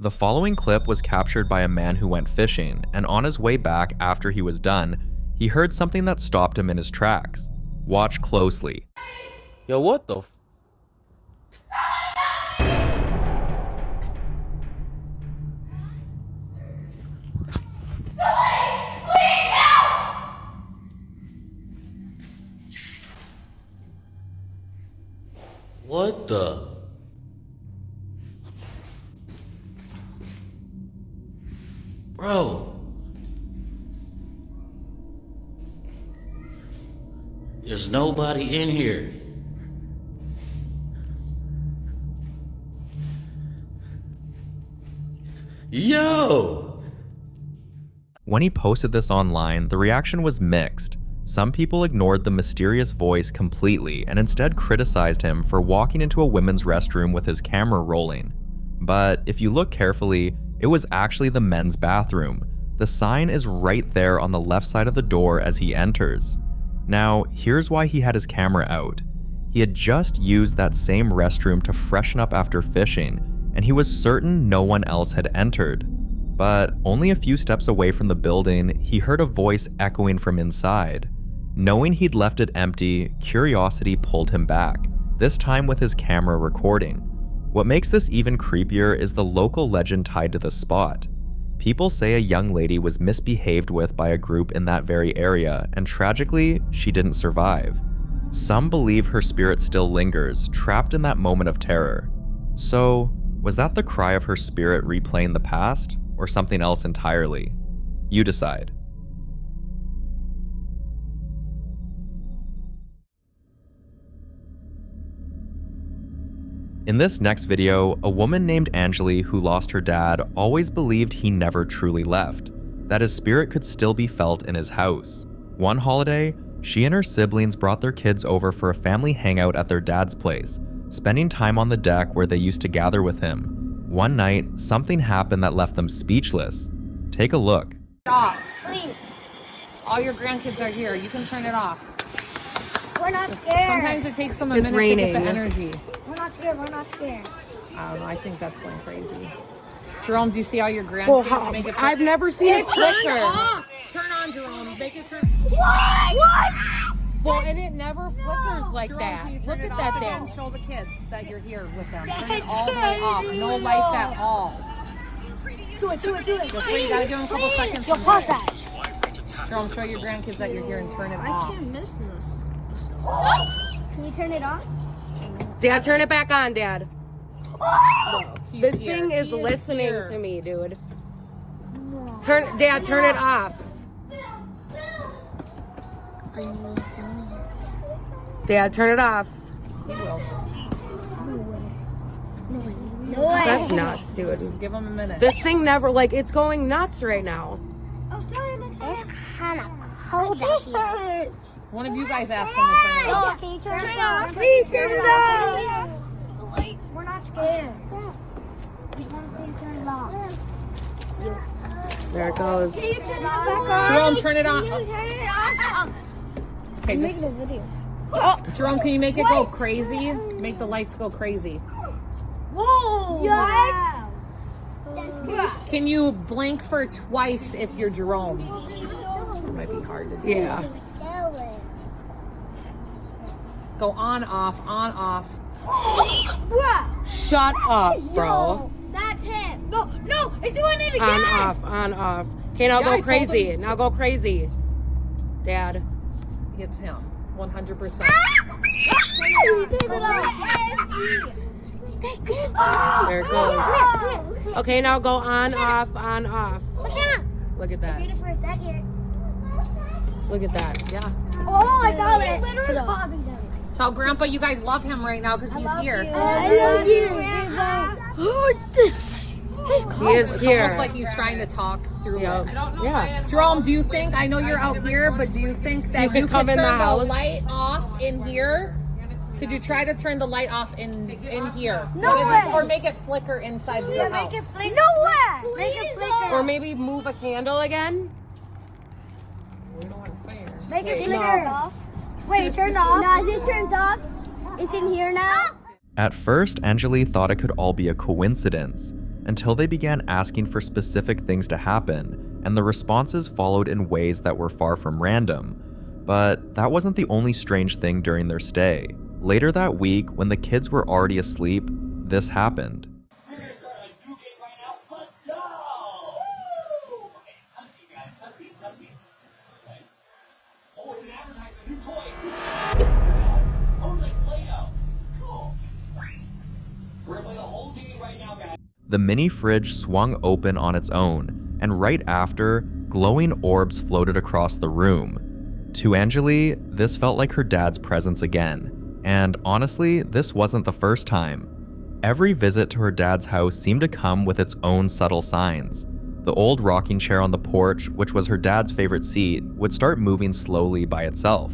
The following clip was captured by a man who went fishing, and on his way back after he was done, he heard something that stopped him in his tracks. Watch closely. Yo, what the What the? Bro. There's nobody in here. Yo! When he posted this online, the reaction was mixed. Some people ignored the mysterious voice completely and instead criticized him for walking into a women's restroom with his camera rolling. But if you look carefully, it was actually the men's bathroom. The sign is right there on the left side of the door as he enters. Now, here's why he had his camera out. He had just used that same restroom to freshen up after fishing, and he was certain no one else had entered. But only a few steps away from the building, he heard a voice echoing from inside. Knowing he'd left it empty, curiosity pulled him back, this time with his camera recording. What makes this even creepier is the local legend tied to the spot. People say a young lady was misbehaved with by a group in that very area, and tragically, she didn't survive. Some believe her spirit still lingers, trapped in that moment of terror. So, was that the cry of her spirit replaying the past, or something else entirely? You decide. In this next video, a woman named Angeli who lost her dad always believed he never truly left, that his spirit could still be felt in his house. One holiday, she and her siblings brought their kids over for a family hangout at their dad's place, spending time on the deck where they used to gather with him. One night, something happened that left them speechless. Take a look. Off, please. All your grandkids are here. You can turn it off. We're not scared. Sometimes it takes them a minute to get the energy. We're not scared. We're not scared. I don't know. I think that's going crazy. Jerome, do you see all your grandkids make it? I've never seen it flicker. Turn on, Jerome. Make it turn. What? Well, and it never flickers like Jerome, that. can you Look turn at it that off thing. again? Show the kids that you're here with them. Turn it all the way off. No lights at all. Do it. That's what you gotta do in a couple seconds. Yo, pause that. Jerome, show your grandkids that you're here and turn it off. I can't miss this. Can you turn it on? Dad, turn it back on, Dad. He's This here. thing is He listening here. to me, dude. Dad, turn it off. Dad, turn it off. He will. No way. That's nuts, dude. Give him a minute. This thing never, like, it's going nuts right now. It's kind of cold out here. One of you guys ask him to turn it off. Can you turn it off? Please turn it off. We're not scared. We just want to see you turn it off. There it goes. Can you turn it back on? Jerome, turn it off. Can you turn it off? Okay, Make just the video. Jerome, can you make it go crazy? Make the lights go crazy. Whoa! What? That's good. Can you blink for twice if you're Jerome? It might be hard to do. Yeah. Go on, off, on, off. Shut up, bro. That's him. No, it's doing it again. On, off. Okay, now Yeah, I go told crazy. him. Now go crazy. Dad. It's him. 100%. There it goes. Okay, now go on, off, on, off. Look at that. Did it for a second. Look at that. Yeah. Oh, I saw it. Literally. Tell Grandpa you guys love him right now because he's here. I love you, Grandpa. Oh, this. He is It's here. almost like he's trying to talk through it. Yeah. Jerome, do you think, I know you're out here, but do you think that you come could in the turn the house? light off in here? Could you try to turn the light off in here? No way. Or make it flicker inside the house? Make it flicker. No way. Make it flicker. Or maybe move a candle again. We don't want fire. Make it flicker. Wait, turn off. No, this turns off. It's in here now. At first, Angeli thought it could all be a coincidence. until they began asking for specific things to happen, and the responses followed in ways that were far from random. But that wasn't the only strange thing during their stay. Later that week, when the kids were already asleep, this happened. The mini fridge swung open on its own, and right after, glowing orbs floated across the room. To Angeli, this felt like her dad's presence again, and honestly, this wasn't the first time. Every visit to her dad's house seemed to come with its own subtle signs. The old rocking chair on the porch, which was her dad's favorite seat, would start moving slowly by itself.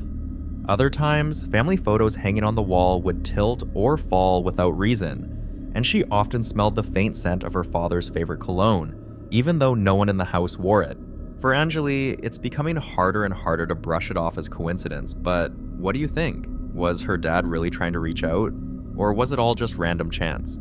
Other times, family photos hanging on the wall would tilt or fall without reason, and she often smelled the faint scent of her father's favorite cologne, even though no one in the house wore it. For Angeli, it's becoming harder and harder to brush it off as coincidence, but what do you think? Was her dad really trying to reach out? Or was it all just random chance?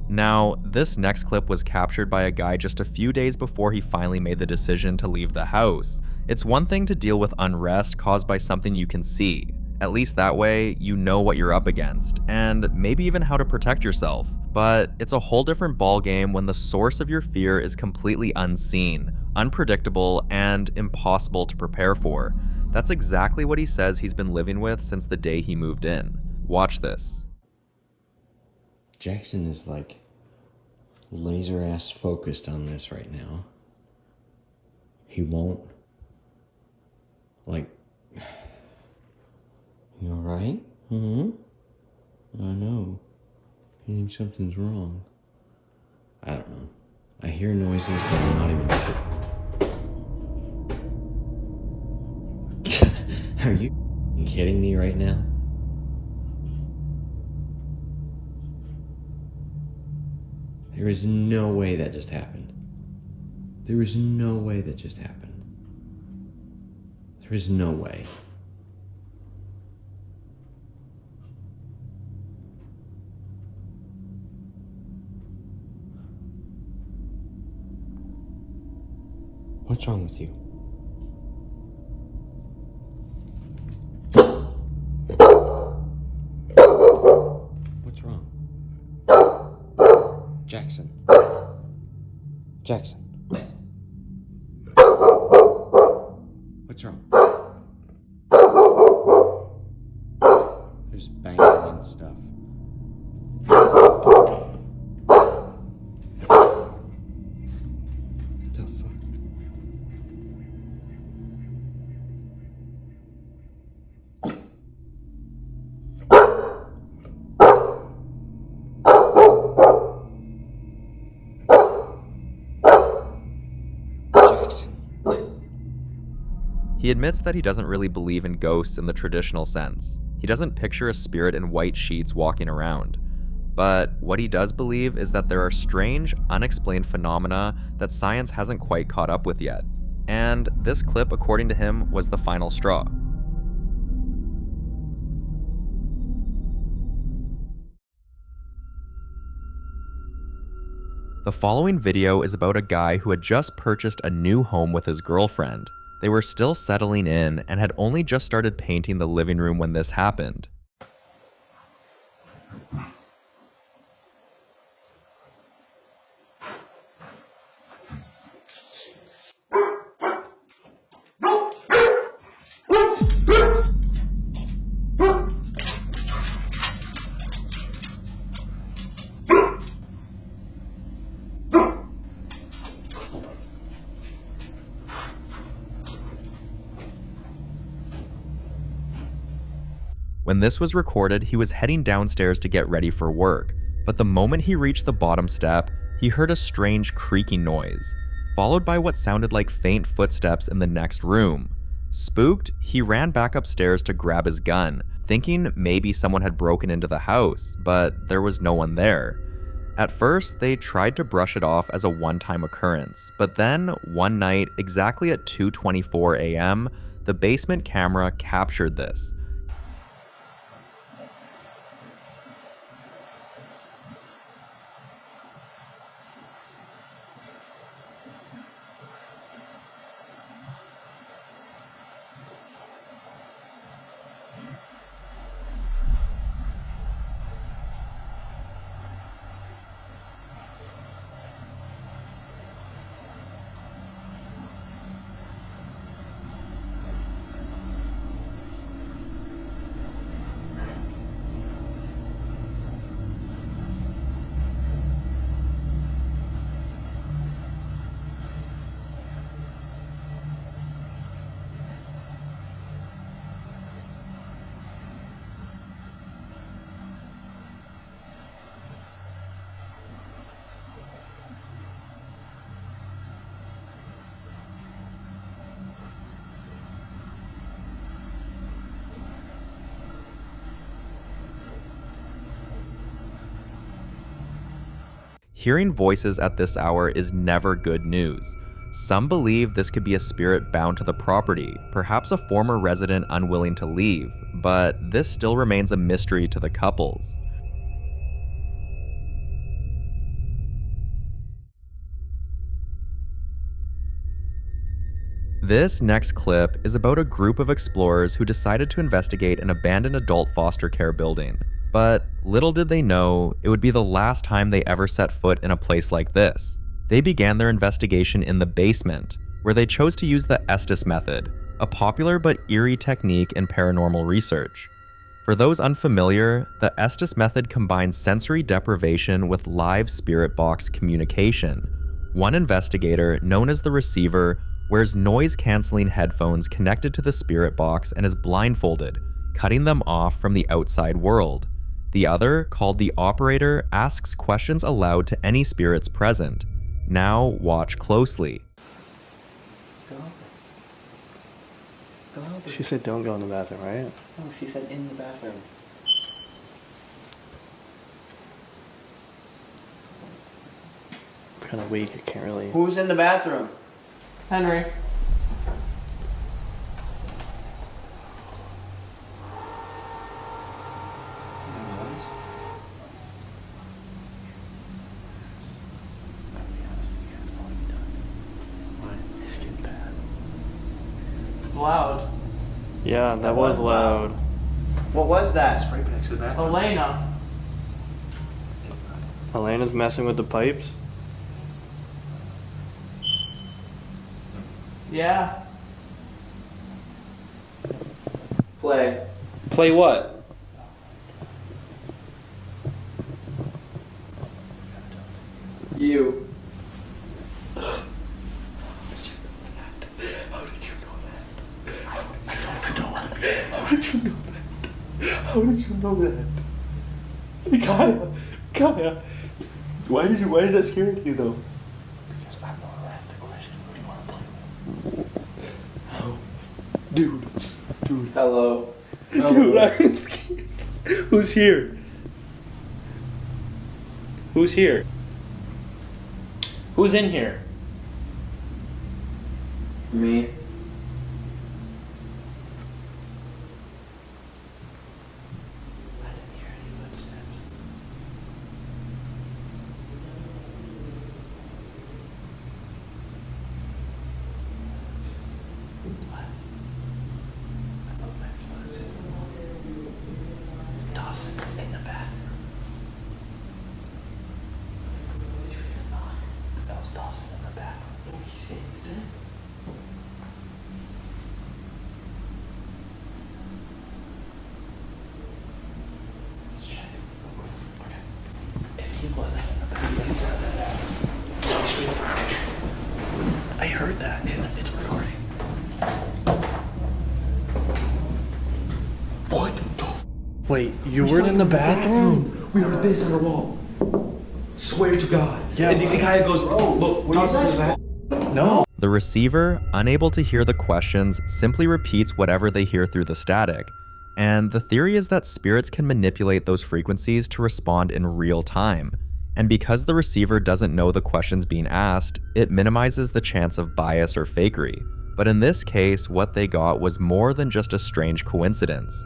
Now, this next clip was captured by a guy just a few days before he finally made the decision to leave the house. It's one thing to deal with unrest caused by something you can see. At least that way, you know what you're up against, and maybe even how to protect yourself. But it's a whole different ballgame when the source of your fear is completely unseen, unpredictable, and impossible to prepare for. That's exactly what he says he's been living with since the day he moved in. Watch this. Jackson is like laser ass focused on this right now. He won't, like, you alright? I know. I think something's wrong. I don't know. I hear noises, but I'm not even sure. Are you kidding me right now? There is no way that just happened. There is no way that just happened. There is no way. What's wrong with you? What's wrong? Jackson. Jackson. What's wrong? There's banging and stuff. What the fuck? He admits that he doesn't really believe in ghosts in the traditional sense. He doesn't picture a spirit in white sheets walking around. But what he does believe is that there are strange, unexplained phenomena that science hasn't quite caught up with yet. And this clip, according to him, was the final straw. The following video is about a guy who had just purchased a new home with his girlfriend. They were still settling in and had only just started painting the living room when this happened. When this was recorded, he was heading downstairs to get ready for work, but the moment he reached the bottom step, he heard a strange creaking noise, followed by what sounded like faint footsteps in the next room. Spooked, he ran back upstairs to grab his gun, thinking maybe someone had broken into the house, but there was no one there. At first, they tried to brush it off as a one-time occurrence, but then, one night, exactly at 2:24 a.m., the basement camera captured this. Hearing voices at this hour is never good news. Some believe this could be a spirit bound to the property, perhaps a former resident unwilling to leave, but this still remains a mystery to the couples. This next clip is about a group of explorers who decided to investigate an abandoned adult foster care building. But little did they know, it would be the last time they ever set foot in a place like this. They began their investigation in the basement, where they chose to use the Estus method, a popular but eerie technique in paranormal research. For those unfamiliar, the Estus method combines sensory deprivation with live spirit box communication. One investigator, known as the receiver, wears noise-canceling headphones connected to the spirit box and is blindfolded, cutting them off from the outside world. The other, called the operator, asks questions aloud to any spirits present. Now watch closely. She said don't go in the bathroom, right? No, she said in the bathroom. I'm kind of weak, I can't really... Who's in the bathroom? Henry. Loud. Yeah, that was loud. What was that? Right next to the bathroom. Elena. Elena's messing with the pipes? Yeah. Play. Play what? You. How did you know that? Kaya, why is that scary to you though? Because I'm the one who asked the question. Who do you want to play with? Oh, dude. Hello. Dude, I'm scared. Who's here? Who's here? Who's in here? Me. I didn't hear any footsteps. What? I put my foot in the water. Dawson's in the bathroom. Did you hear a knock? That was Dawson in the bathroom. Oh, he's insane. Let's check. Okay. If he wasn't in the bathroom, he's in the bathroom. Straight up the picture. I heard that and it's recording. What the? Wait, you weren't in the bathroom? We heard this on the wall. Swear to God. Yeah. And the guy goes, oh, look, what is that? No. The receiver, unable to hear the questions, simply repeats whatever they hear through the static. And the theory is that spirits can manipulate those frequencies to respond in real time. And because the receiver doesn't know the questions being asked, it minimizes the chance of bias or fakery. But in this case, what they got was more than just a strange coincidence.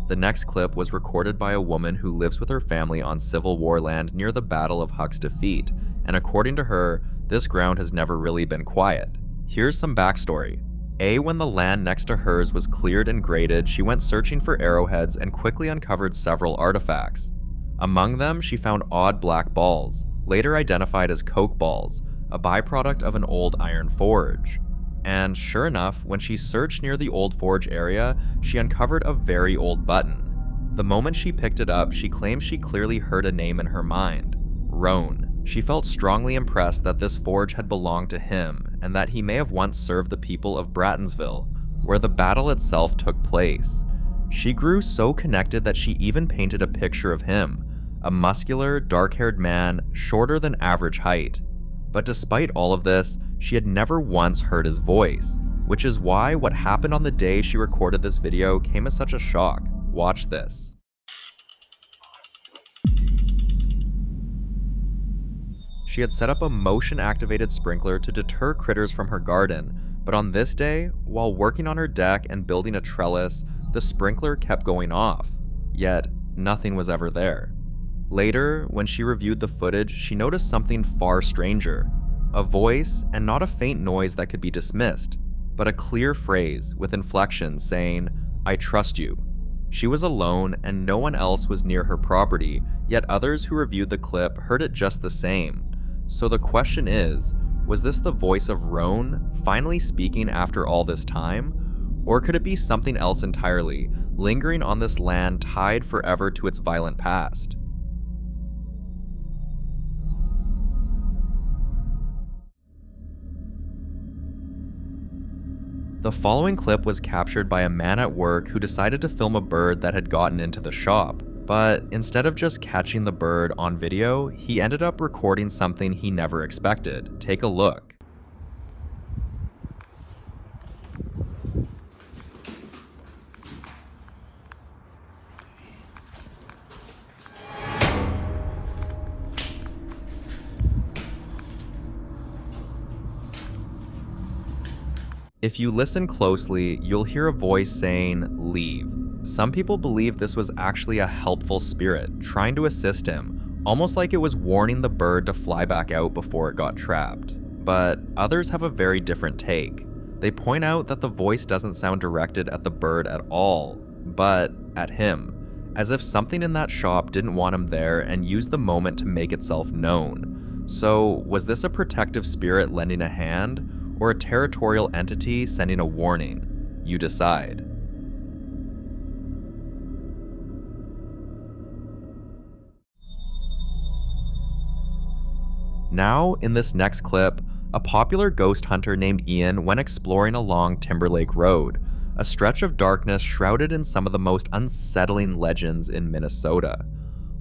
The next clip was recorded by a woman who lives with her family on Civil War land near the Battle of Huck's Defeat, and according to her, this ground has never really been quiet. Here's some backstory. When the land next to hers was cleared and graded, she went searching for arrowheads and quickly uncovered several artifacts. Among them, she found odd black balls, later identified as coke balls, a byproduct of an old iron forge. And sure enough, when she searched near the old forge area, she uncovered a very old button. The moment she picked it up, she claims she clearly heard a name in her mind, Roan. She felt strongly impressed that this forge had belonged to him, and that he may have once served the people of Brattonsville, where the battle itself took place. She grew so connected that she even painted a picture of him, a muscular, dark-haired man, shorter than average height. But despite all of this, she had never once heard his voice, which is why what happened on the day she recorded this video came as such a shock. Watch this. She had set up a motion-activated sprinkler to deter critters from her garden, but on this day, while working on her deck and building a trellis, the sprinkler kept going off, yet nothing was ever there. Later, when she reviewed the footage, she noticed something far stranger. A voice, and not a faint noise that could be dismissed, but a clear phrase with inflection saying, "I trust you." She was alone and no one else was near her property, yet others who reviewed the clip heard it just the same. So the question is, was this the voice of Roan finally speaking after all this time? Or could it be something else entirely, lingering on this land tied forever to its violent past? The following clip was captured by a man at work who decided to film a bird that had gotten into the shop. But instead of just catching the bird on video, he ended up recording something he never expected. Take a look. If you listen closely, you'll hear a voice saying, "Leave." Some people believe this was actually a helpful spirit, trying to assist him, almost like it was warning the bird to fly back out before it got trapped. But others have a very different take. They point out that the voice doesn't sound directed at the bird at all, but at him, as if something in that shop didn't want him there and used the moment to make itself known. So was this a protective spirit lending a hand, or a territorial entity sending a warning? You decide. Now, in this next clip, a popular ghost hunter named Ian went exploring along Timberlake Road, a stretch of darkness shrouded in some of the most unsettling legends in Minnesota.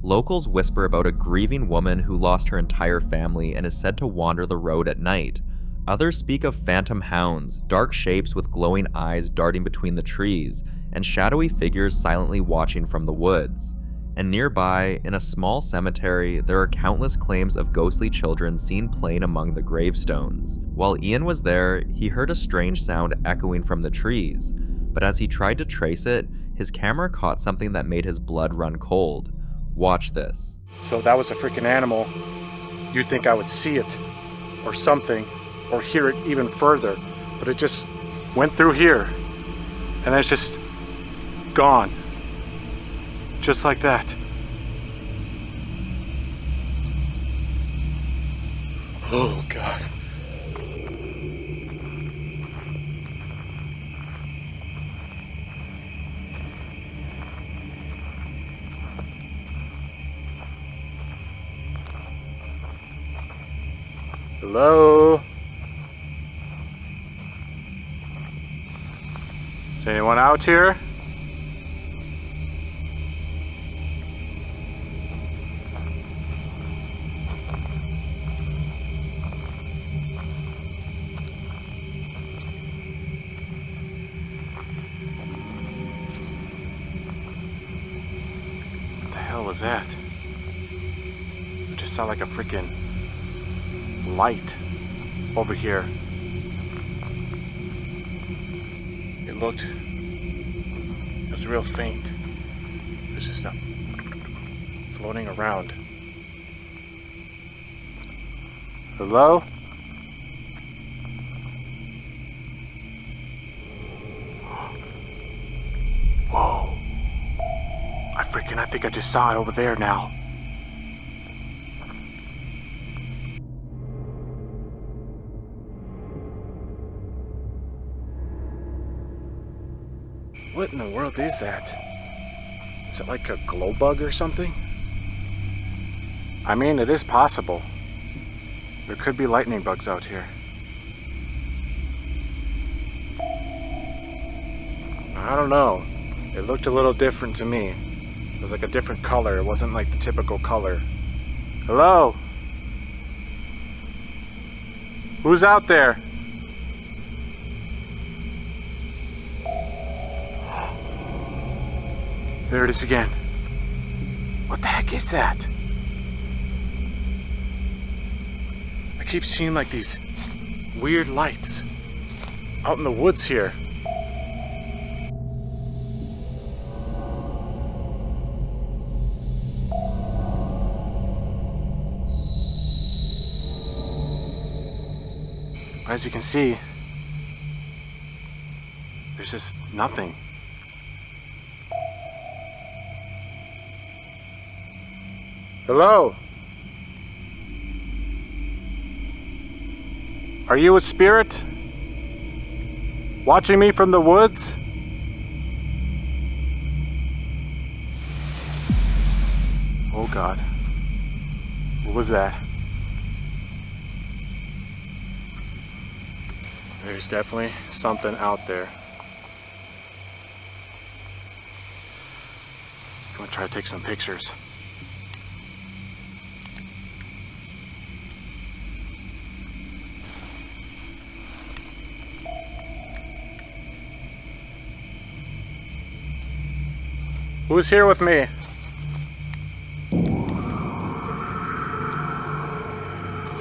Locals whisper about a grieving woman who lost her entire family and is said to wander the road at night. Others speak of phantom hounds, dark shapes with glowing eyes darting between the trees, and shadowy figures silently watching from the woods. And nearby, in a small cemetery, there are countless claims of ghostly children seen playing among the gravestones. While Ian was there, he heard a strange sound echoing from the trees, but as he tried to trace it, his camera caught something that made his blood run cold. Watch this. So that was a freaking animal. You'd think I would see it, or something, or hear it even further, but it just went through here, and then it's just gone. Just like that. Oh, God. Hello? Is anyone out here? What the hell was that? saw like a freaking light over here. It was real faint. It was just floating around. Hello? Whoa. I think I just saw it over there now. What in the world is that? Is it like a glow bug or something? I mean, it is possible. There could be lightning bugs out here. I don't know. It looked a little different to me. It was like a different color. It wasn't like the typical color. Hello? Who's out there? There it is again. What the heck is that? I keep seeing like these weird lights out in the woods here. As you can see, there's just nothing. Hello? Are you a spirit? Watching me from the woods? Oh God. What was that? There's definitely something out there. I'm gonna try to take some pictures. Who's here with me?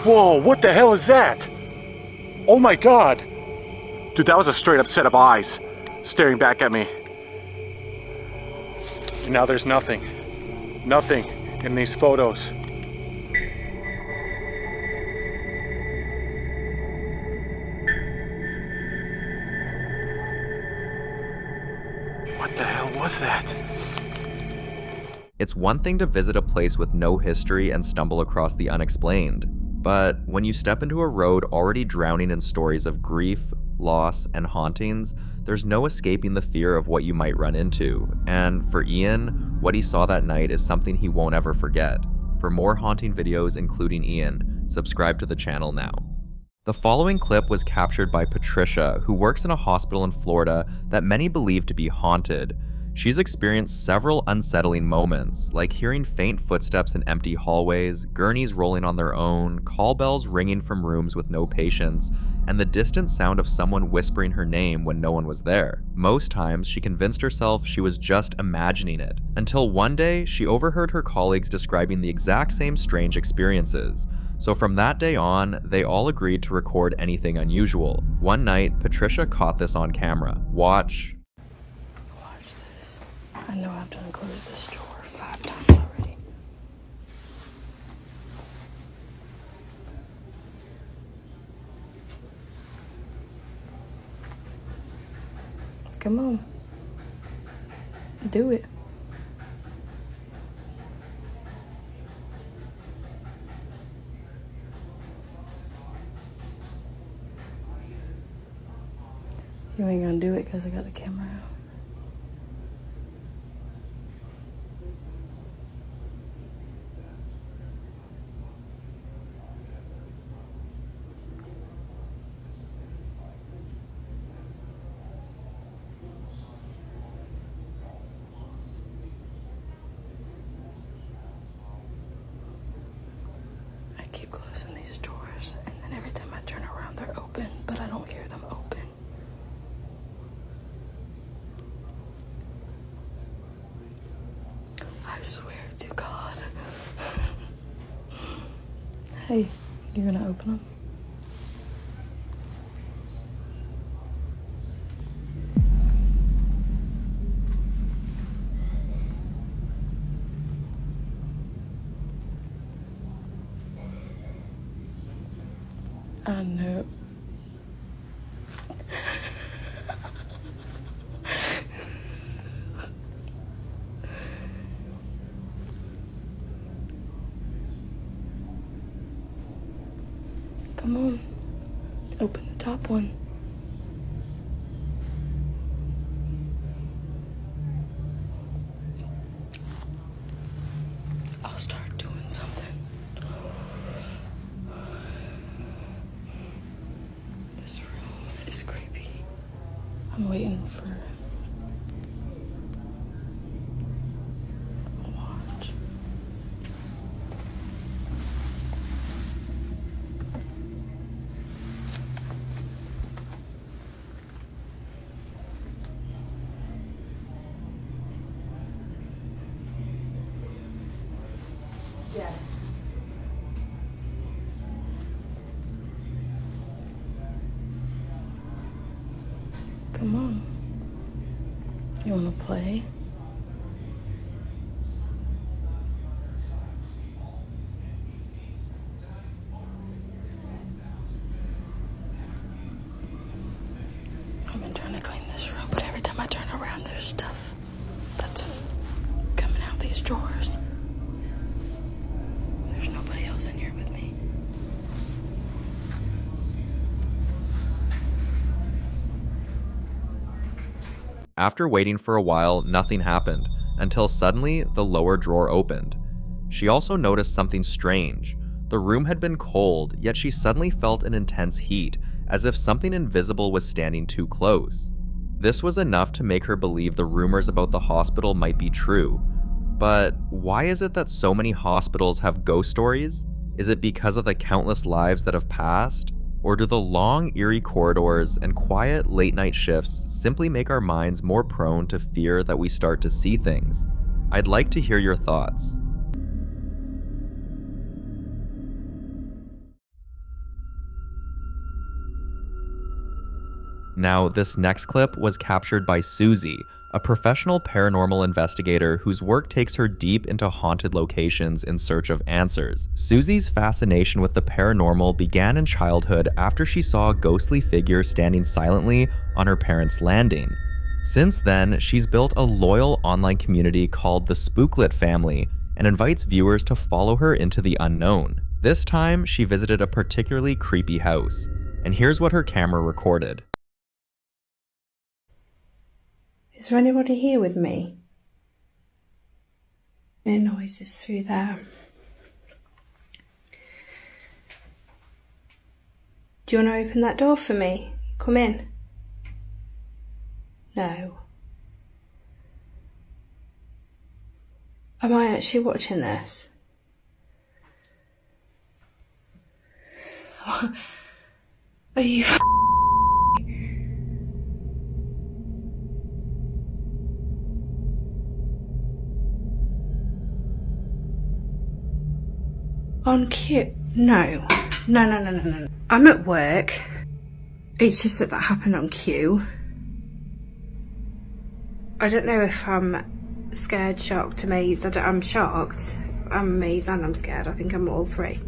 Whoa, what the hell is that? Oh my God. Dude, that was a straight up set of eyes staring back at me. And now there's nothing. Nothing in these photos. What the hell was that? It's one thing to visit a place with no history and stumble across the unexplained, but when you step into a road already drowning in stories of grief, loss, and hauntings, there's no escaping the fear of what you might run into. And for Ian, what he saw that night is something he won't ever forget. For more haunting videos including Ian, subscribe to the channel now. The following clip was captured by Patricia, who works in a hospital in Florida that many believe to be haunted. She's experienced several unsettling moments, like hearing faint footsteps in empty hallways, gurneys rolling on their own, call bells ringing from rooms with no patients, and the distant sound of someone whispering her name when no one was there. Most times, she convinced herself she was just imagining it, until one day she overheard her colleagues describing the exact same strange experiences. So from that day on, they all agreed to record anything unusual. One night, Patricia caught this on camera. Watch this. I know I've done closed this door 5 times already. Come on. Do it. You ain't gonna do it because I got the camera out. I keep closing these doors, and then every time I turn around, they're open, but I don't hear them open. I swear to God. You're gonna open them? I know. Come on. Open the top one. I'll start doing something. This room is creepy. I'm waiting for a watch. Yeah. Come on. You wanna play? I've been trying to clean this room, but every time I turn around, there's stuff that's coming out these drawers. There's nobody else in here with me. After waiting for a while, nothing happened, until suddenly the lower drawer opened. She also noticed something strange. The room had been cold, yet she suddenly felt an intense heat, as if something invisible was standing too close. This was enough to make her believe the rumors about the hospital might be true. But why is it that so many hospitals have ghost stories? Is it because of the countless lives that have passed? Or do the long, eerie corridors and quiet, late-night shifts simply make our minds more prone to fear that we start to see things? I'd like to hear your thoughts. Now, this next clip was captured by Susie, a professional paranormal investigator whose work takes her deep into haunted locations in search of answers. Susie's fascination with the paranormal began in childhood after she saw a ghostly figure standing silently on her parents' landing. Since then, she's built a loyal online community called the Spooklet family and invites viewers to follow her into the unknown. This time, she visited a particularly creepy house, and here's what her camera recorded. Is there anybody here with me? Any noises through there? Do you want to open that door for me? Come in. No. Am I actually watching this? Are you on cue? No. No. I'm at work. It's just that happened on cue. I don't know if I'm scared, shocked, amazed. I'm shocked. I'm amazed and I'm scared. I think I'm all three.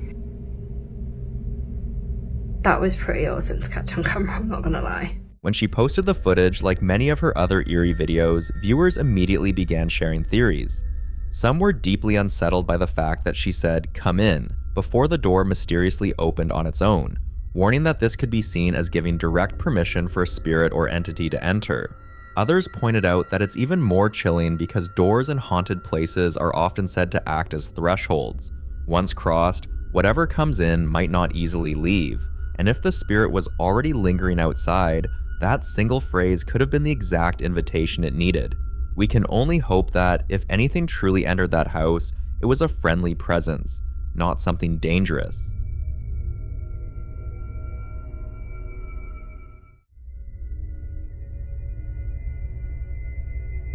That was pretty awesome to catch on camera, I'm not gonna lie. When she posted the footage, like many of her other eerie videos, viewers immediately began sharing theories. Some were deeply unsettled by the fact that she said, "Come in," before the door mysteriously opened on its own, warning that this could be seen as giving direct permission for a spirit or entity to enter. Others pointed out that it's even more chilling because doors in haunted places are often said to act as thresholds. Once crossed, whatever comes in might not easily leave, and if the spirit was already lingering outside, that single phrase could have been the exact invitation it needed. We can only hope that, if anything truly entered that house, it was a friendly presence, not something dangerous.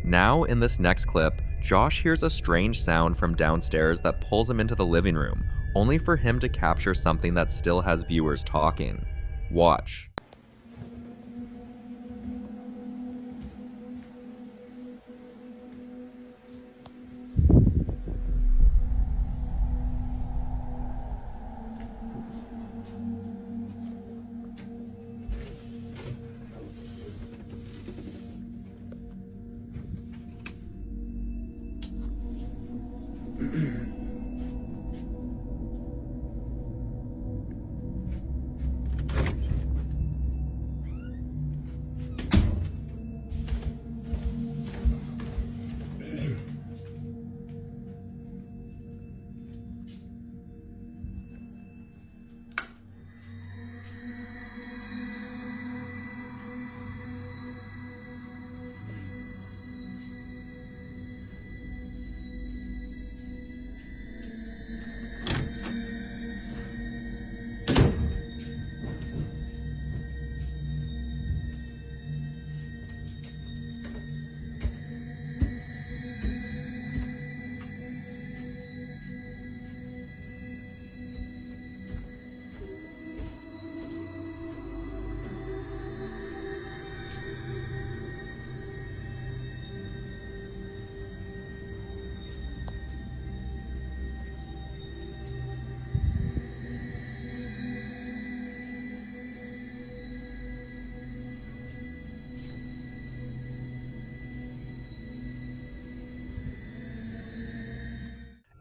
Now, in this next clip, Josh hears a strange sound from downstairs that pulls him into the living room, only for him to capture something that still has viewers talking. Watch.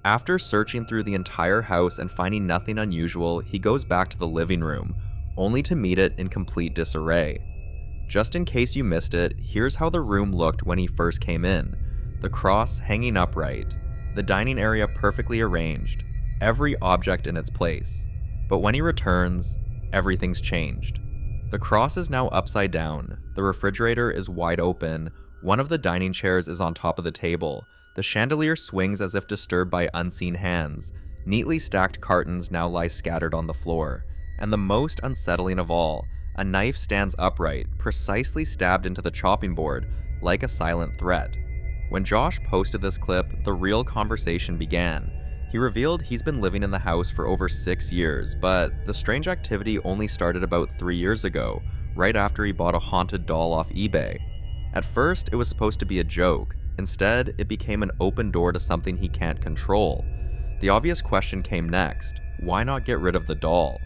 After searching through the entire house and finding nothing unusual, he goes back to the living room, only to meet it in complete disarray. Just in case you missed it, here's how the room looked when he first came in. The cross hanging upright, the dining area perfectly arranged, every object in its place. But when he returns, everything's changed. The cross is now upside down, the refrigerator is wide open, one of the dining chairs is on top of the table, the chandelier swings as if disturbed by unseen hands, neatly stacked cartons now lie scattered on the floor, and the most unsettling of all, a knife stands upright, precisely stabbed into the chopping board, like a silent threat. When Josh posted this clip, the real conversation began. He revealed he's been living in the house for over 6 years, but the strange activity only started about 3 years ago, right after he bought a haunted doll off eBay. At first, it was supposed to be a joke. Instead, it became an open door to something he can't control. The obvious question came next: why not get rid of the doll?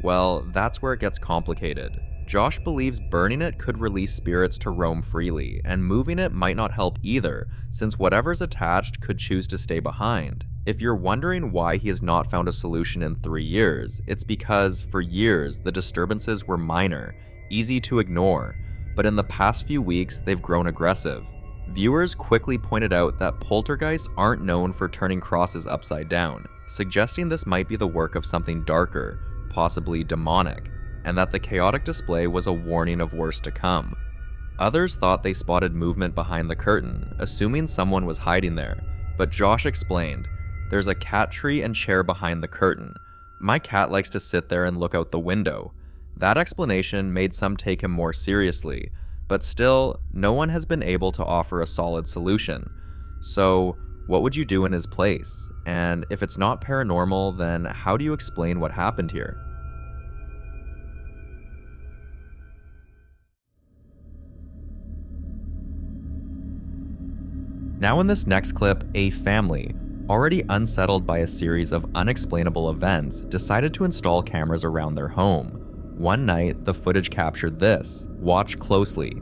Well, that's where it gets complicated. Josh believes burning it could release spirits to roam freely, and moving it might not help either, since whatever's attached could choose to stay behind. If you're wondering why he has not found a solution in 3 years, it's because, for years, the disturbances were minor, easy to ignore, but in the past few weeks, they've grown aggressive. Viewers quickly pointed out that poltergeists aren't known for turning crosses upside down, suggesting this might be the work of something darker, possibly demonic, and that the chaotic display was a warning of worse to come. Others thought they spotted movement behind the curtain, assuming someone was hiding there, but Josh explained, "There's a cat tree and chair behind the curtain. My cat likes to sit there and look out the window." That explanation made some take him more seriously, but still, no one has been able to offer a solid solution. So, what would you do in his place? And if it's not paranormal, then how do you explain what happened here? Now in this next clip, a family, already unsettled by a series of unexplainable events, decided to install cameras around their home. One night, the footage captured this. Watch closely.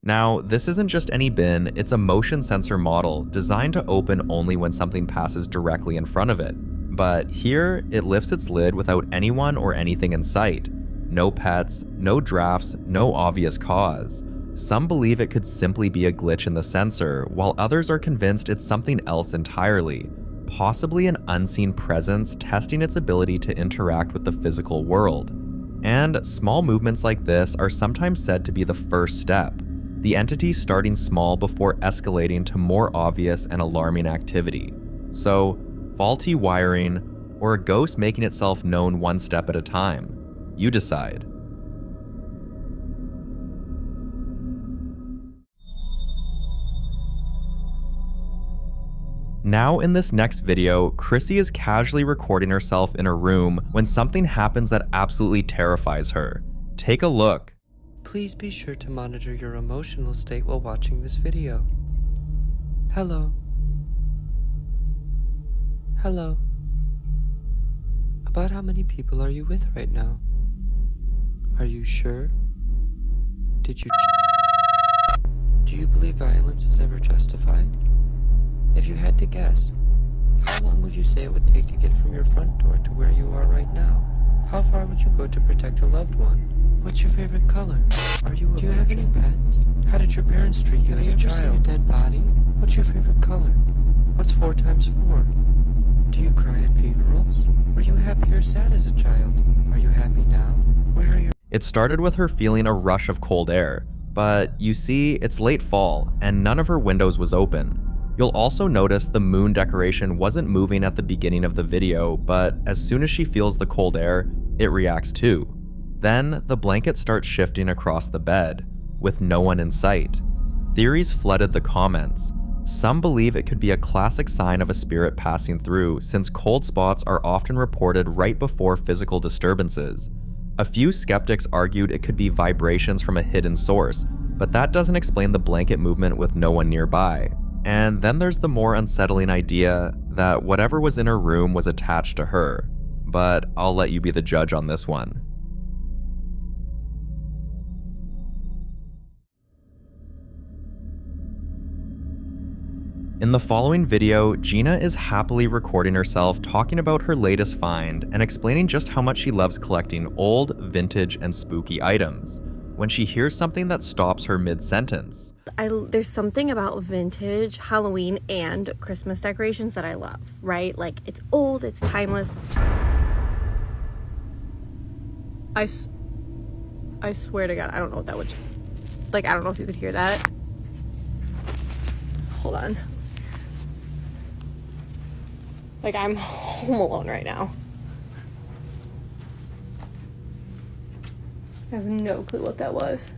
Now, this isn't just any bin, it's a motion sensor model designed to open only when something passes directly in front of it. But here, it lifts its lid without anyone or anything in sight. No pets, no drafts, no obvious cause. Some believe it could simply be a glitch in the sensor, while others are convinced it's something else entirely, possibly an unseen presence testing its ability to interact with the physical world. And small movements like this are sometimes said to be the first step, the entity starting small before escalating to more obvious and alarming activity. So, faulty wiring, or a ghost making itself known one step at a time. You decide. Now in this next video, Chrissy is casually recording herself in her room when something happens that absolutely terrifies her. Take a look. Please be sure to monitor your emotional state while watching this video. Hello. Hello. About how many people are you with right now? Are you sure? Did you... Do you believe violence is ever justified? If you had to guess, how long would you say it would take to get from your front door to where you are right now? How far would you go to protect a loved one? What's your favorite color? Do you have any pets? How did your parents treat you as a child? Have you ever seen a dead body? What's your favorite color? What's 4 times 4? Do you cry at funerals? Were you happy or sad as a child? Are you happy now? Where are your... It started with her feeling a rush of cold air, but you see, it's late fall and none of her windows was open. You'll also notice the moon decoration wasn't moving at the beginning of the video, but as soon as she feels the cold air, it reacts too. Then, the blanket starts shifting across the bed, with no one in sight. Theories flooded the comments. Some believe it could be a classic sign of a spirit passing through, since cold spots are often reported right before physical disturbances. A few skeptics argued it could be vibrations from a hidden source, but that doesn't explain the blanket movement with no one nearby. And then there's the more unsettling idea that whatever was in her room was attached to her, but I'll let you be the judge on this one. In the following video, Gina is happily recording herself talking about her latest find and explaining just how much she loves collecting old, vintage, and spooky items, when she hears something that stops her mid-sentence. There's something about vintage, Halloween, and Christmas decorations that I love, right? Like, it's old, it's timeless. I swear to God, I don't know what that would... Like, I don't know if you could hear that. Hold on. Like, I'm home alone right now. I have no clue what that was.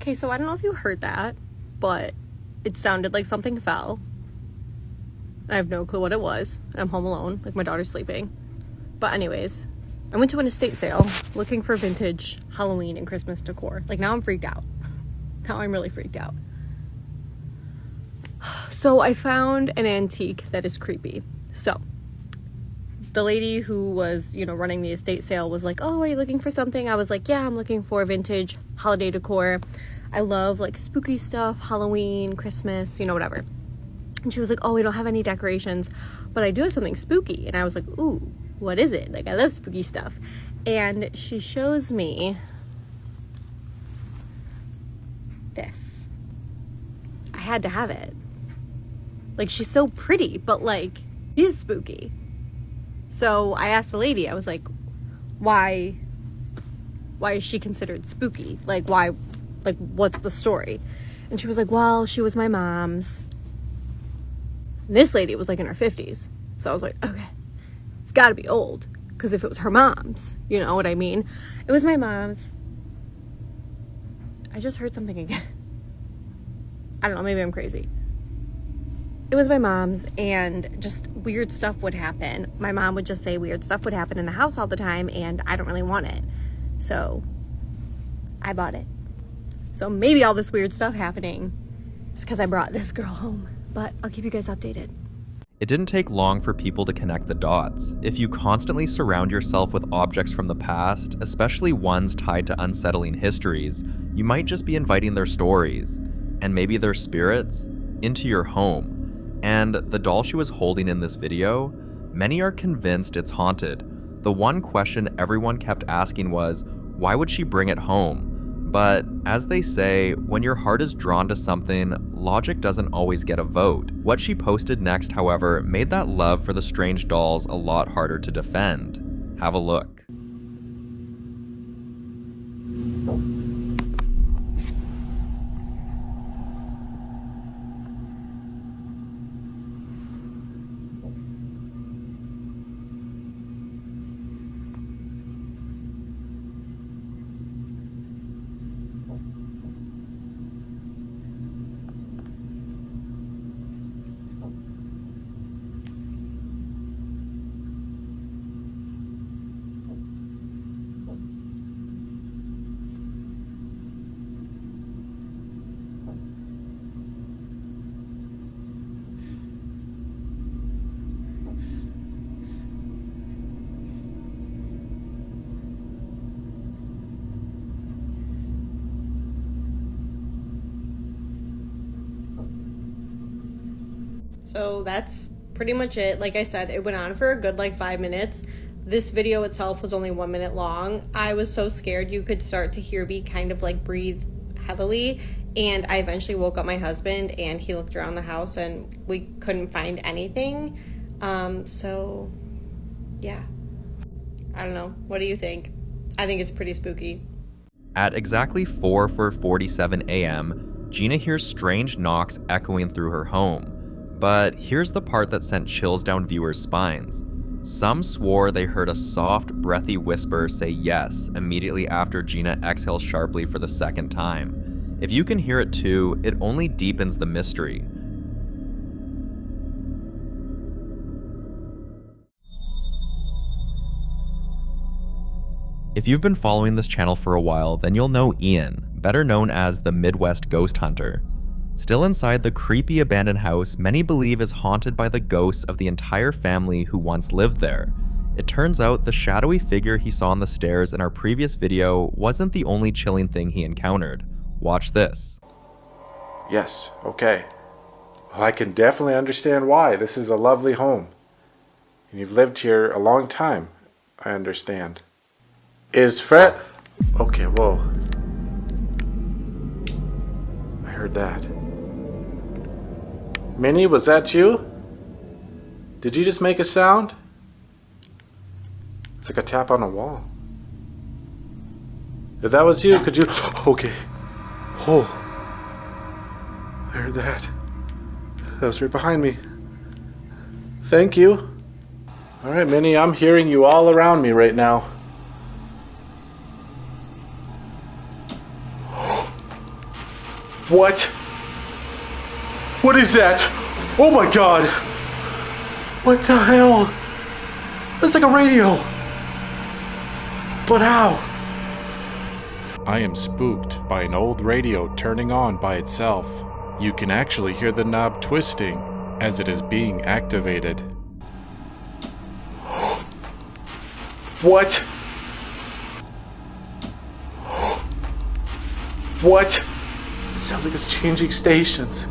Okay, so I don't know if you heard that, but it sounded like something fell. I have no clue what it was, and I'm home alone, like my daughter's sleeping. But anyways, I went to an estate sale looking for vintage Halloween and Christmas decor. Like, now I'm freaked out. Now I'm really freaked out. So I found an antique that is creepy. So the lady who was, running the estate sale was like, "Oh, are you looking for something?" I was like, "Yeah, I'm looking for vintage holiday decor. I love like spooky stuff, Halloween, Christmas, whatever." And she was like, "Oh, we don't have any decorations, but I do have something spooky." And I was like, "Ooh, what is it? Like, I love spooky stuff." And she shows me this. I had to have it. Like, she's so pretty, but like, it is spooky. So I asked the lady, I was like, why is she considered spooky? Like, why, like, what's the story? And she was like, "Well, she was my mom's." And this lady was like in her 50s. So I was like, okay, it's gotta be old. Because if it was her mom's, you know what I mean? It was my mom's. I just heard something again. I don't know, maybe I'm crazy. It was my mom's, and just weird stuff would happen. My mom would just say weird stuff would happen in the house all the time, and I don't really want it. So I bought it. So maybe all this weird stuff happening is because I brought this girl home. But I'll keep you guys updated. It didn't take long for people to connect the dots. If you constantly surround yourself with objects from the past, especially ones tied to unsettling histories, you might just be inviting their stories, and maybe their spirits, into your home. And the doll she was holding in this video, many are convinced it's haunted. The one question everyone kept asking was, why would she bring it home? But as they say, when your heart is drawn to something, logic doesn't always get a vote. What she posted next, however, made that love for the strange dolls a lot harder to defend. Have a look. So that's pretty much it. Like I said, it went on for a good 5 minutes. This video itself was only 1 minute long. I was so scared. You could start to hear me kind of breathe heavily, and I eventually woke up my husband, and he looked around the house and we couldn't find anything. So yeah, I don't know. What do you think? I think it's pretty spooky. At exactly 4:47 a.m., Gina hears strange knocks echoing through her home. But here's the part that sent chills down viewers' spines. Some swore they heard a soft, breathy whisper say yes immediately after Gina exhales sharply for the second time. If you can hear it too, it only deepens the mystery. If you've been following this channel for a while, then you'll know Ian, better known as the Midwest Ghost Hunter. Still inside the creepy abandoned house, many believe is haunted by the ghosts of the entire family who once lived there. It turns out the shadowy figure he saw on the stairs in our previous video wasn't the only chilling thing he encountered. Watch this. Yes, okay. Well, I can definitely understand why. This is a lovely home. And you've lived here a long time. I understand. Is Fred... Okay, whoa. I heard that. Minnie, was that you? Did you just make a sound? It's like a tap on a wall. If that was you, could you... Okay. Oh. I heard that. That was right behind me. Thank you. Alright, Minnie, I'm hearing you all around me right now. What? What is that? Oh my god! What the hell? That's like a radio. But how? I am spooked by an old radio turning on by itself. You can actually hear the knob twisting as it is being activated. What? What? It sounds like it's changing stations.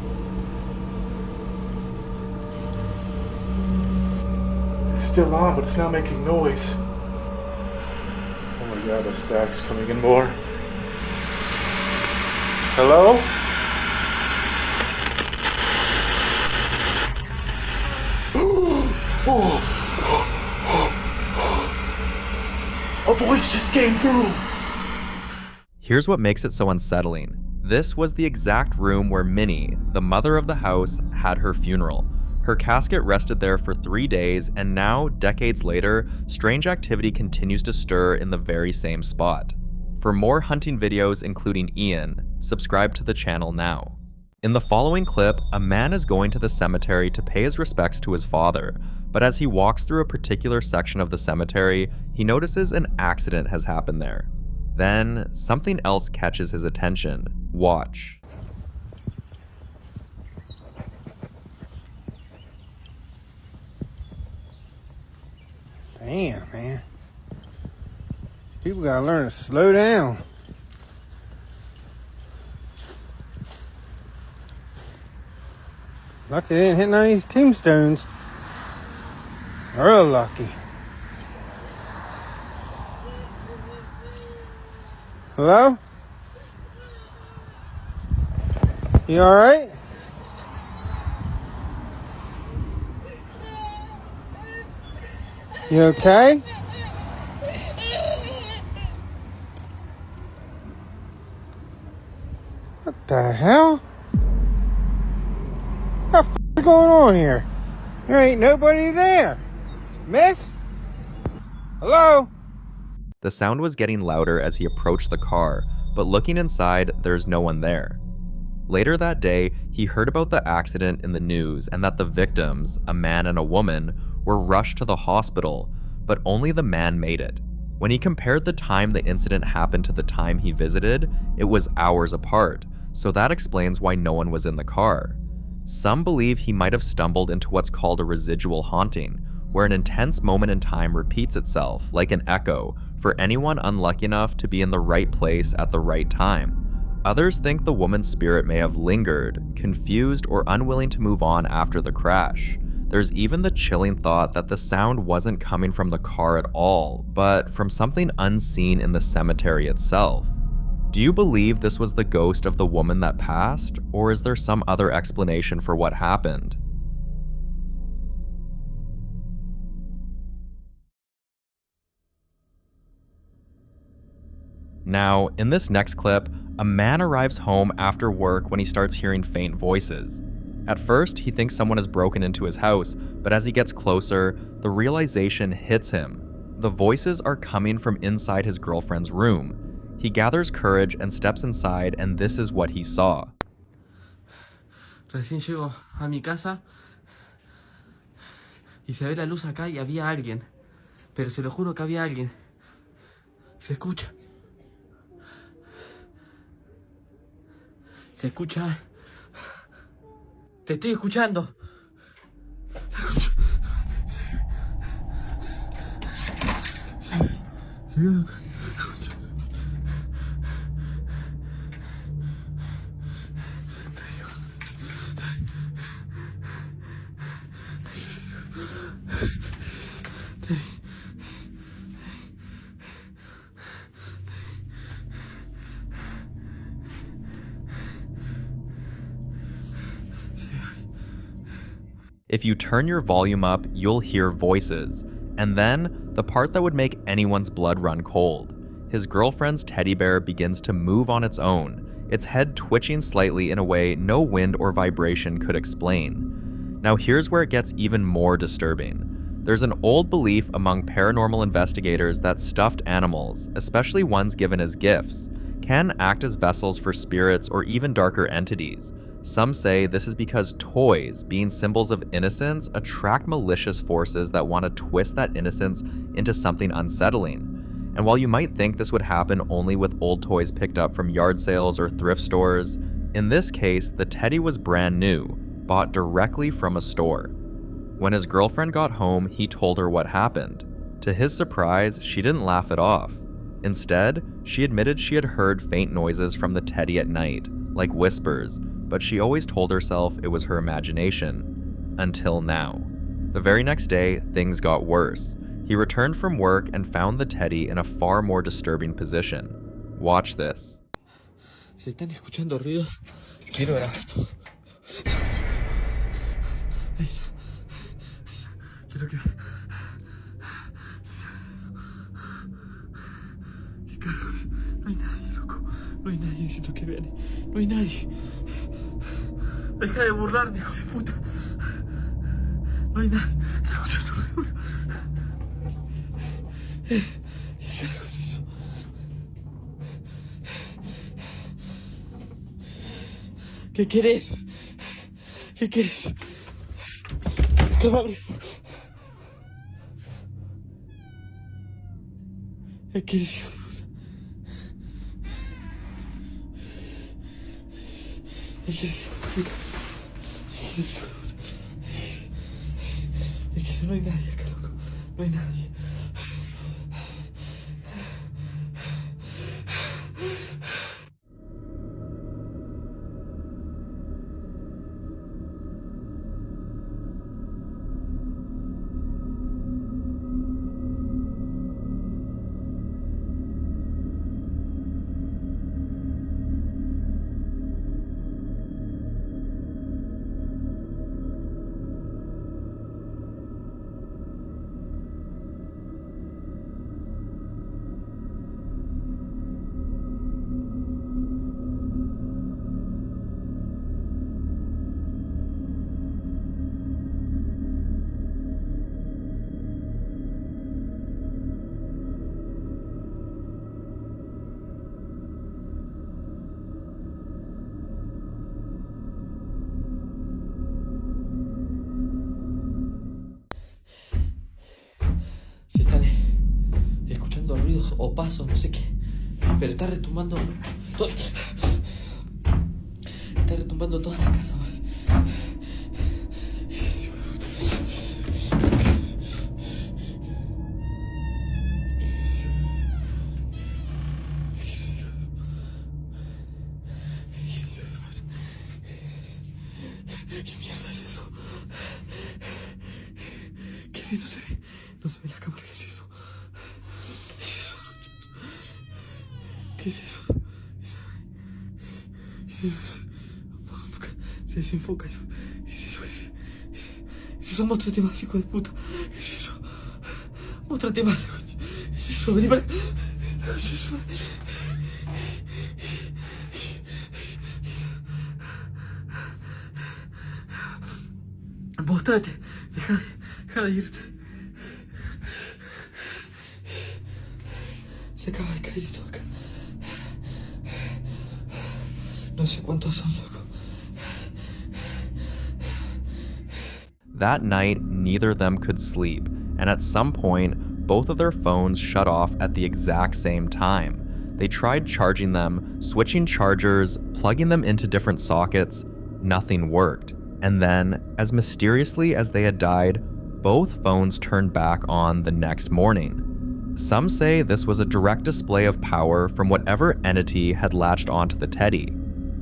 It's still on, but it's not making noise. Oh my god, the stack's coming in more. Hello? A voice just came through. Here's what makes it so unsettling. This was the exact room where Minnie, the mother of the house, had her funeral. Her casket rested there for 3 days, and now, decades later, strange activity continues to stir in the very same spot. For more hunting videos including Ian, subscribe to the channel now. In the following clip, a man is going to the cemetery to pay his respects to his father, but as he walks through a particular section of the cemetery, he notices an accident has happened there. Then, something else catches his attention. Watch. Damn, man. People gotta learn to slow down. Lucky they didn't hit none of these tombstones. Real lucky. Hello? You alright? You okay? What the hell? What the f is going on here? There ain't nobody there. Miss? Hello? The sound was getting louder as he approached the car, but looking inside, there's no one there. Later that day, he heard about the accident in the news and that the victims, a man and a woman, were rushed to the hospital, but only the man made it. When he compared the time the incident happened to the time he visited, it was hours apart, so that explains why no one was in the car. Some believe he might have stumbled into what's called a residual haunting, where an intense moment in time repeats itself, like an echo, for anyone unlucky enough to be in the right place at the right time. Others think the woman's spirit may have lingered, confused, or unwilling to move on after the crash. There's even the chilling thought that the sound wasn't coming from the car at all, but from something unseen in the cemetery itself. Do you believe this was the ghost of the woman that passed, or is there some other explanation for what happened? Now, in this next clip, a man arrives home after work when he starts hearing faint voices. At first, he thinks someone has broken into his house, but as he gets closer, the realization hits him. The voices are coming from inside his girlfriend's room. He gathers courage and steps inside, and this is what he saw. Recién llego a mi casa y se ve la luz acá y había alguien. Pero se lo juro que había alguien. Se escucha. Se escucha. Te estoy escuchando. Se vio acá. If you turn your volume up, you'll hear voices. And then, the part that would make anyone's blood run cold. His girlfriend's teddy bear begins to move on its own, its head twitching slightly in a way no wind or vibration could explain. Now here's where it gets even more disturbing. There's an old belief among paranormal investigators that stuffed animals, especially ones given as gifts, can act as vessels for spirits or even darker entities. Some say this is because toys, being symbols of innocence, attract malicious forces that want to twist that innocence into something unsettling. And while you might think this would happen only with old toys picked up from yard sales or thrift stores, in this case, the teddy was brand new, bought directly from a store. When his girlfriend got home, he told her what happened. To his surprise, she didn't laugh it off. Instead, she admitted she had heard faint noises from the teddy at night, like whispers, but she always told herself it was her imagination. Until now. The very next day, things got worse. He returned from work and found the teddy in a far more disturbing position. Watch this. Se están escuchando ruidos. Quiero grabar esto. Ahí está. Quiero que... ¿Qué carajos? No hay nadie, loco. No hay nadie, necesito que vean. No hay nadie. Deja de burlarme, hijo de puta. No hay nadie. Te escucho tu ruido. ¿Qué carajos es eso? ¿Qué querés? ¿Qué querés? Cabrón. ¿Qué querés, hijo de puta? ¿Qué querés, hijo de puta? ¿Qué querés, hijo de puta? Es que no hay nadie acá, loco. No hay nadie. o paso, no sé qué. Pero está retumbando. Está retumbando toda la casa. ¿Qué mierda es eso? Qué bien no se ve. No se ve la cámara. ¿Qué es eso? ¿Qué es eso? ¿Qué es eso? ¿Qué es eso? Se desenfoca eso. ¿Qué es eso? Es eso, muéstrate más, hijo de puta. ¿Qué es eso? Muéstrate más. ¿Qué es eso? Vení para acá. ¿Qué es eso? Mostrate, deja de irte. Se acaba de caer todo acá. No sé cuántos son, loco. That night, neither of them could sleep, and at some point, both of their phones shut off at the exact same time. They tried charging them, switching chargers, plugging them into different sockets. Nothing worked. And then, as mysteriously as they had died, both phones turned back on the next morning. Some say this was a direct display of power from whatever entity had latched onto the teddy.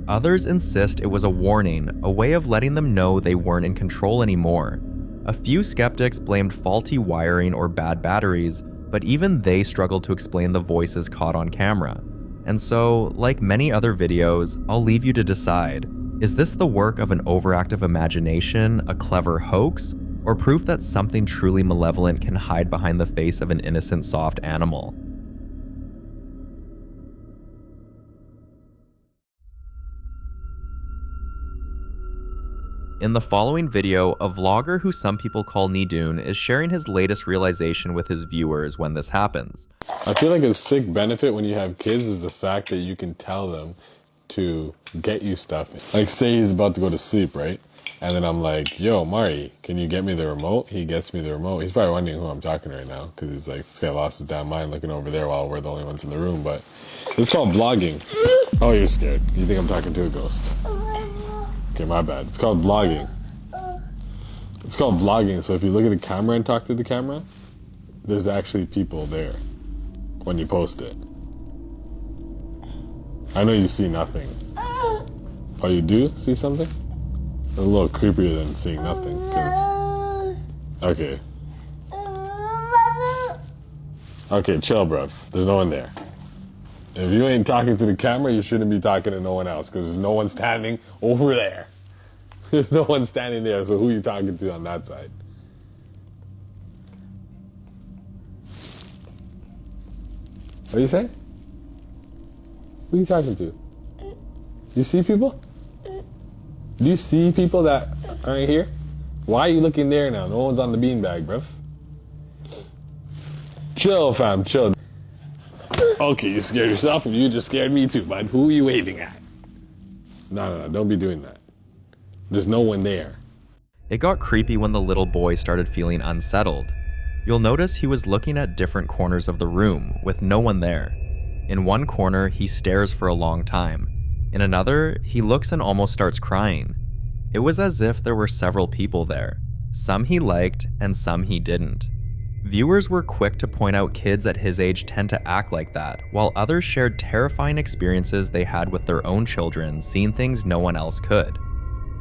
Others insist it was a warning, a way of letting them know they weren't in control anymore. A few skeptics blamed faulty wiring or bad batteries, but even they struggled to explain the voices caught on camera. And so, like many other videos, I'll leave you to decide. Is this the work of an overactive imagination, a clever hoax, or proof that something truly malevolent can hide behind the face of an innocent soft animal? In the following video, a vlogger who some people call Nidun is sharing his latest realization with his viewers when this happens. I feel like a sick benefit when you have kids is the fact that you can tell them to get you stuff. Like say he's about to go to sleep, right? And then I'm like, yo, Mari, can you get me the remote? He gets me the remote. He's probably wondering who I'm talking to right now because he's like, this guy lost his damn mind looking over there while we're the only ones in the room. But it's called vlogging. Oh, you're scared. You think I'm talking to a ghost. Okay, my bad. It's called vlogging. It's called vlogging. So if you look at the camera and talk to the camera, there's actually people there when you post it. I know you see nothing. Oh, you do see something? It's a little creepier than seeing nothing. Okay. Okay, chill, bruv. There's no one there. If you ain't talking to the camera, you shouldn't be talking to no one else because there's no one standing over there. There's no one standing there, so who are you talking to on that side? What do you say? Who are you talking to? You see people? Do you see people that aren't here? Why are you looking there now? No one's on the beanbag, bruv. Chill, fam, chill. Okay, you scared yourself and you just scared me too, bud. Who are you waving at? No, don't be doing that. There's no one there. It got creepy when the little boy started feeling unsettled. You'll notice he was looking at different corners of the room with no one there. In one corner, he stares for a long time. In another, he looks and almost starts crying. It was as if there were several people there. Some he liked and some he didn't. Viewers were quick to point out kids at his age tend to act like that, while others shared terrifying experiences they had with their own children, seeing things no one else could.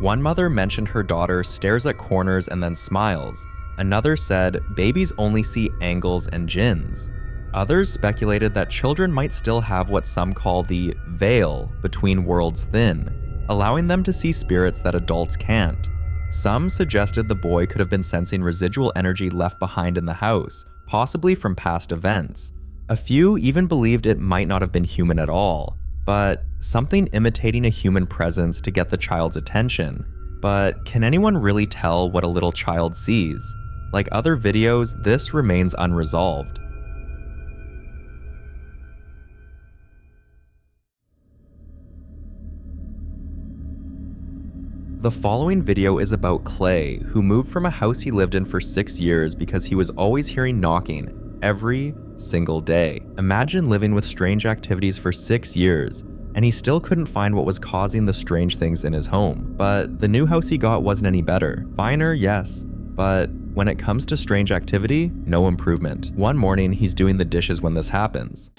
One mother mentioned her daughter stares at corners and then smiles. Another said babies only see angles and jinns. Others speculated that children might still have what some call the veil between worlds thin, allowing them to see spirits that adults can't. Some suggested the boy could have been sensing residual energy left behind in the house, possibly from past events. A few even believed it might not have been human at all, but something imitating a human presence to get the child's attention. But can anyone really tell what a little child sees? Like other videos, this remains unresolved. The following video is about Clay, who moved from a house he lived in for 6 years because he was always hearing knocking every single day. Imagine living with strange activities for 6 years, and he still couldn't find what was causing the strange things in his home. But the new house he got wasn't any better. Finer, yes, but when it comes to strange activity, no improvement. One morning, he's doing the dishes when this happens.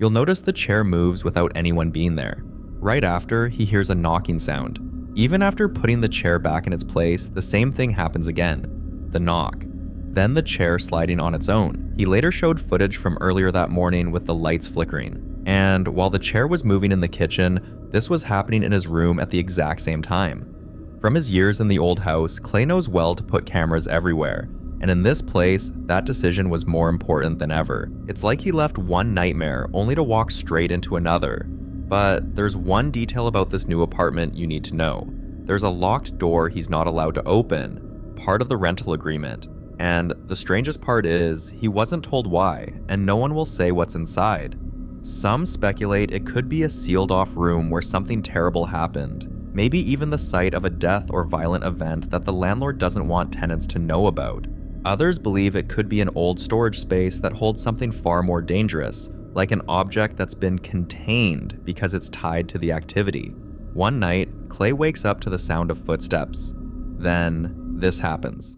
You'll notice the chair moves without anyone being there. Right after, he hears a knocking sound. Even after putting the chair back in its place, the same thing happens again. The knock. Then the chair sliding on its own. He later showed footage from earlier that morning with the lights flickering. And while the chair was moving in the kitchen, this was happening in his room at the exact same time. From his years in the old house, Clay knows well to put cameras everywhere. And in this place, that decision was more important than ever. It's like he left one nightmare only to walk straight into another. But there's one detail about this new apartment you need to know. There's a locked door he's not allowed to open, part of the rental agreement. And the strangest part is, he wasn't told why, and no one will say what's inside. Some speculate it could be a sealed off room where something terrible happened. Maybe even the site of a death or violent event that the landlord doesn't want tenants to know about. Others believe it could be an old storage space that holds something far more dangerous, like an object that's been contained because it's tied to the activity. One night, Clay wakes up to the sound of footsteps. Then, this happens.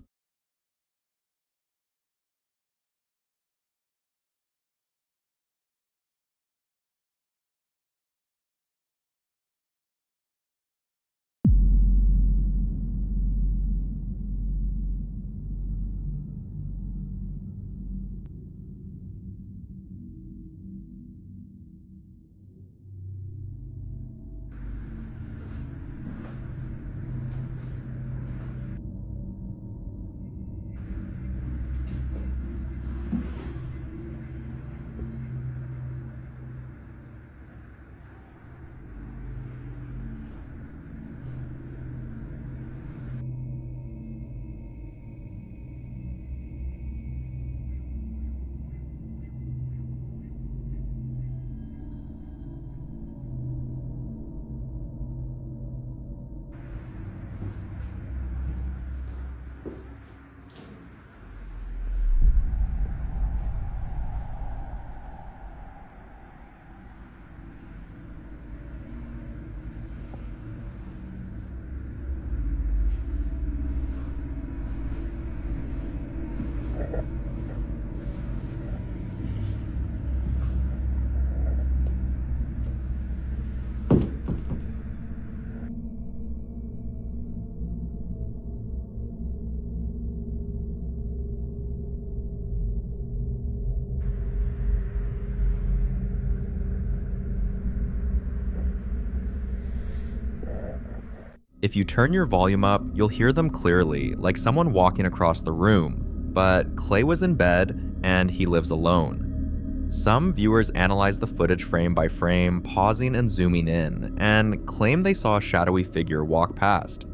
If you turn your volume up, you'll hear them clearly, like someone walking across the room. but Clay was in bed and he lives alone. Some viewers analyzed the footage frame by frame, pausing and zooming in, and claim they saw a shadowy figure walk past.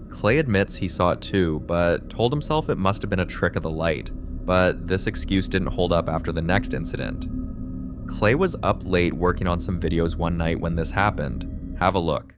Clay admits he saw it too, but told himself it must have been a trick of the light, but this excuse didn't hold up after the next incident. Clay was up late working on some videos one night when this happened. Have a look.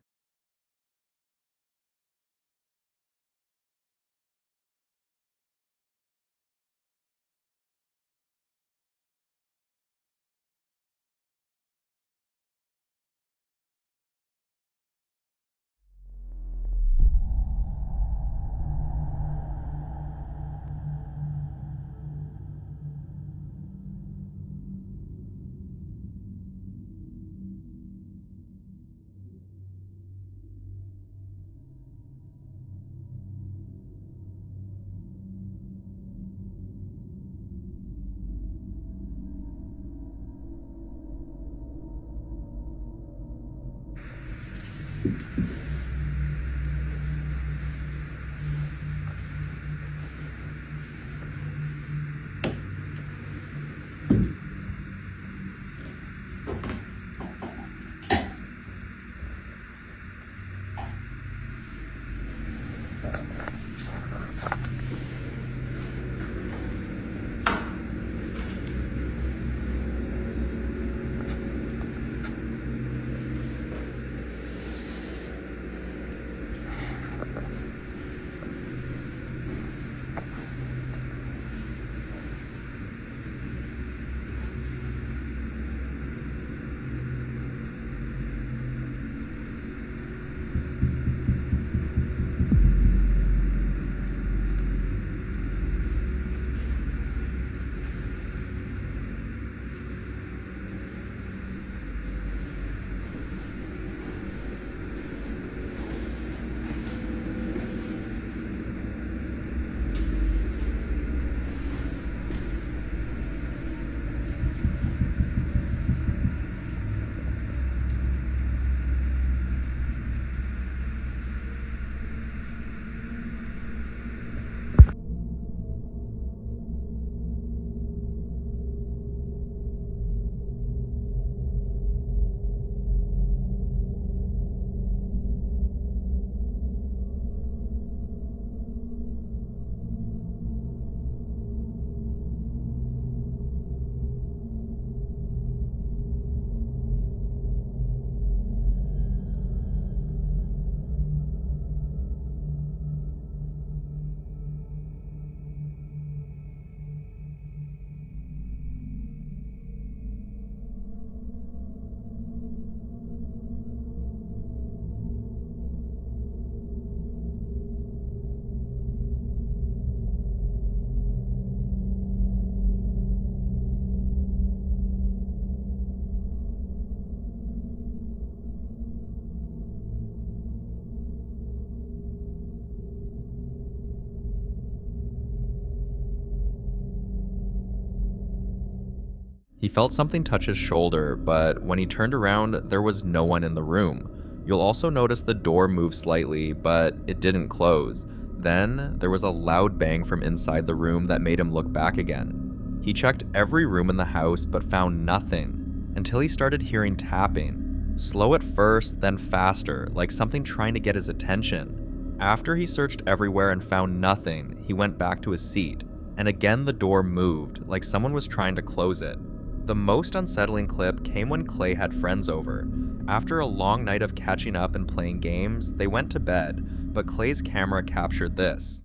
He felt something touch his shoulder, but when he turned around, there was no one in the room. You'll also notice the door moved slightly, but it didn't close. Then, there was a loud bang from inside the room that made him look back again. He checked every room in the house, but found nothing, until he started hearing tapping. Slow at first, then faster, like something trying to get his attention. After he searched everywhere and found nothing, he went back to his seat, and again the door moved, like someone was trying to close it. The most unsettling clip came when Clay had friends over. After a long night of catching up and playing games, they went to bed, but Clay's camera captured this.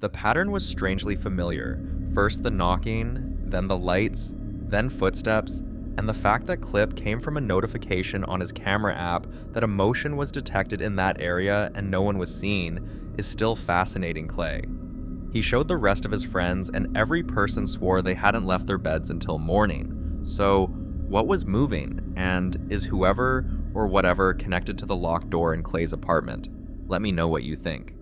The pattern was strangely familiar. First the knocking, then the lights, then footsteps, and the fact that clip came from a notification on his camera app that a motion was detected in that area and no one was seen is still fascinating Clay. He showed the rest of his friends and every person swore they hadn't left their beds until morning. So what was moving, and is whoever or whatever connected to the locked door in Clay's apartment? Let me know what you think.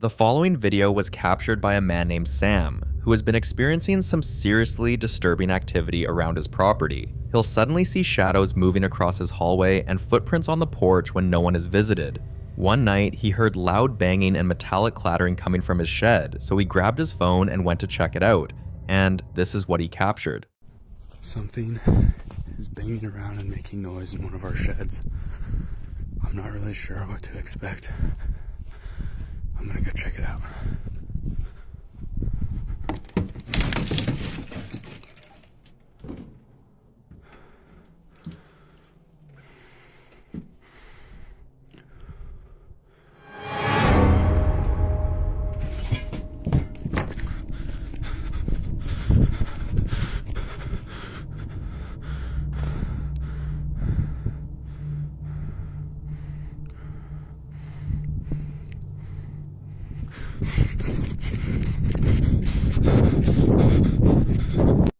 The following video was captured by a man named Sam, who has been experiencing some seriously disturbing activity around his property. He'll suddenly see shadows moving across his hallway and footprints on the porch when no one is visited. One night, he heard loud banging and metallic clattering coming from his shed, so he grabbed his phone and went to check it out, and this is what he captured. Something is banging around and making noise in one of our sheds. I'm not really sure what to expect. I'm gonna go check it out.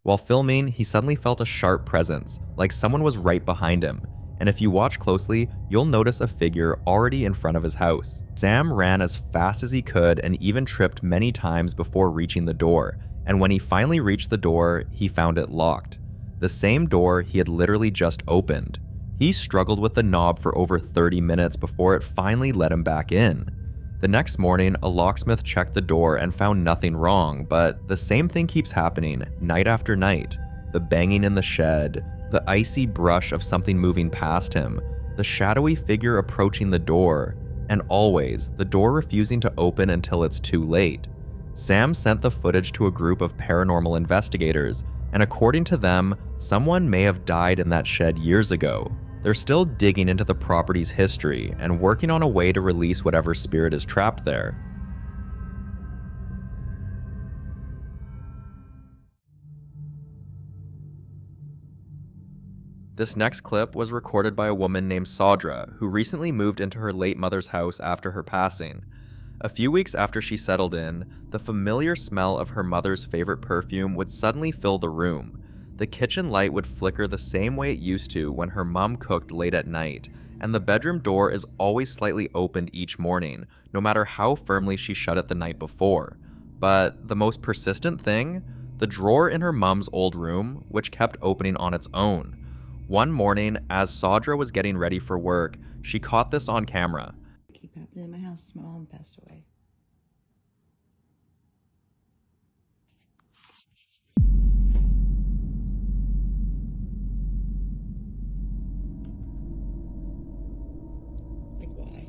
While filming, he suddenly felt a sharp presence, like someone was right behind him, and if you watch closely, you'll notice a figure already in front of his house. Sam ran as fast as he could and even tripped many times before reaching the door, and when he finally reached the door, he found it locked. The same door he had literally just opened. He struggled with the knob for over 30 minutes before it finally let him back in. The next morning, a locksmith checked the door and found nothing wrong, but the same thing keeps happening night after night. The banging in the shed, the icy brush of something moving past him, the shadowy figure approaching the door, and always the door refusing to open until it's too late. Sam sent the footage to a group of paranormal investigators, and according to them, someone may have died in that shed years ago. They're still digging into the property's history and working on a way to release whatever spirit is trapped there. This next clip was recorded by a woman named Saudra, who recently moved into her late mother's house after her passing. A few weeks after she settled in, the familiar smell of her mother's favorite perfume would suddenly fill the room. The kitchen light would flicker the same way it used to when her mom cooked late at night, and the bedroom door is always slightly opened each morning, no matter how firmly she shut it the night before. But the most persistent thing? The drawer in her mom's old room, which kept opening on its own. One morning, as Saudra was getting ready for work, she caught this on camera. Keep happening in my house since my mom passed away. Like why?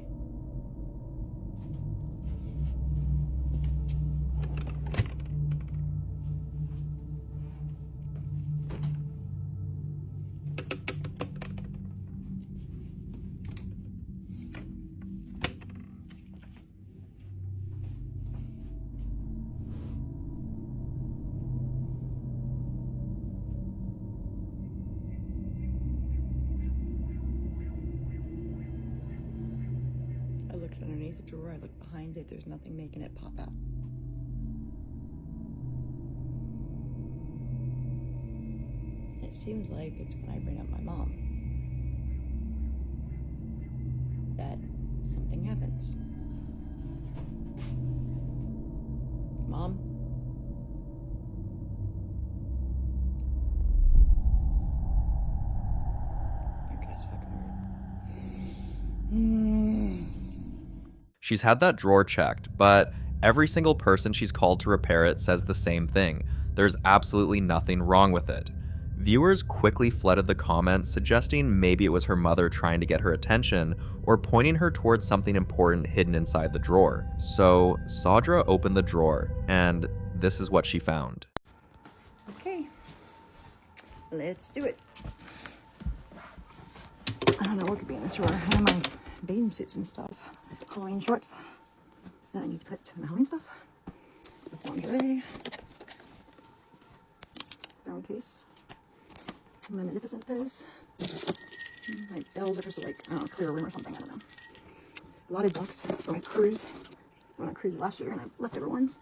I looked underneath the drawer, I looked behind it, there's nothing making it pop out. It seems like it's when I bring up my mom that something happens. Mom? Okay, it's fucking weird. She's had that drawer checked, but every single person she's called to repair it says the same thing. There's absolutely nothing wrong with it. Viewers quickly flooded the comments, suggesting maybe it was her mother trying to get her attention or pointing her towards something important hidden inside the drawer. So Saudra opened the drawer, and this is what she found. Okay, let's do it. I don't know what could be in this drawer. I have my bathing suits and stuff, Halloween shorts that I need to put to my Halloween stuff. lingerie, brown case, my Magnificent Fizz, my bells are just like, I don't know, clear room or something, I don't know. A lot of bucks for my cruise. I went on a cruise last year and I left leftover ones.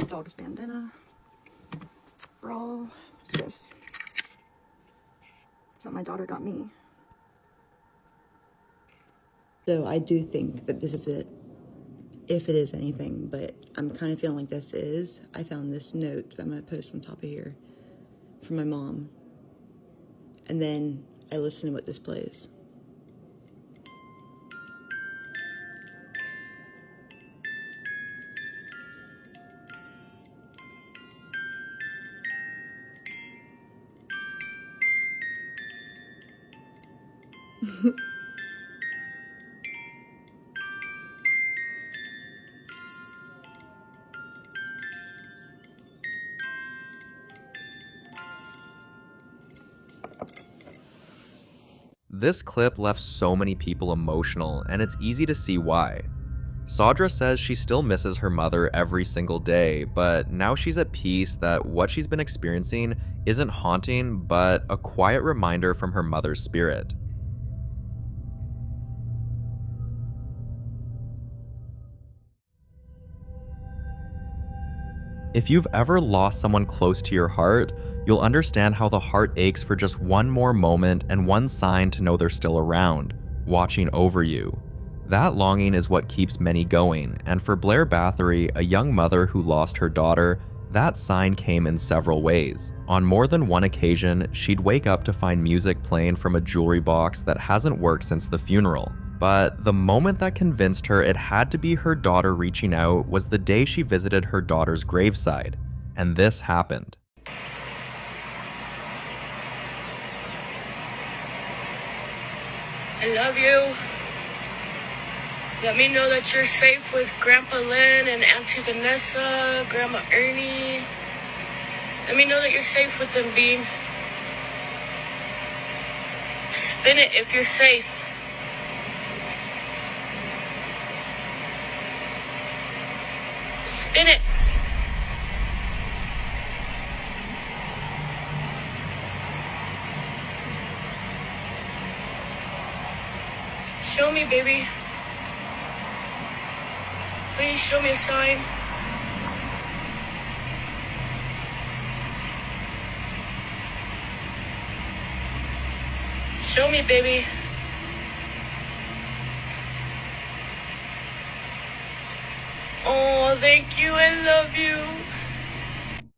Dog's bandana, bra, what's this? Something my daughter got me. So I do think that this is it, if it is anything, but I'm kind of feeling like this is. I found this note that I'm going to post on top of here from my mom. And then I listen to what this plays. This clip left so many people emotional, and it's easy to see why. Saudra says she still misses her mother every single day, but now she's at peace that what she's been experiencing isn't haunting, but a quiet reminder from her mother's spirit. If you've ever lost someone close to your heart, you'll understand how the heart aches for just one more moment and one sign to know they're still around, watching over you. That longing is what keeps many going, and for Blair Bathory, a young mother who lost her daughter, that sign came in several ways. On more than one occasion, she'd wake up to find music playing from a jewelry box that hasn't worked since the funeral. But the moment that convinced her it had to be her daughter reaching out was the day she visited her daughter's graveside, and this happened. I love you. Let me know that you're safe with Grandpa Lynn and Auntie Vanessa, Grandma Ernie. Let me know that you're safe with them, Bean. Spin it if you're safe. Spin it. Show me, baby. Please show me a sign. Show me, baby. Oh, thank you. I love you.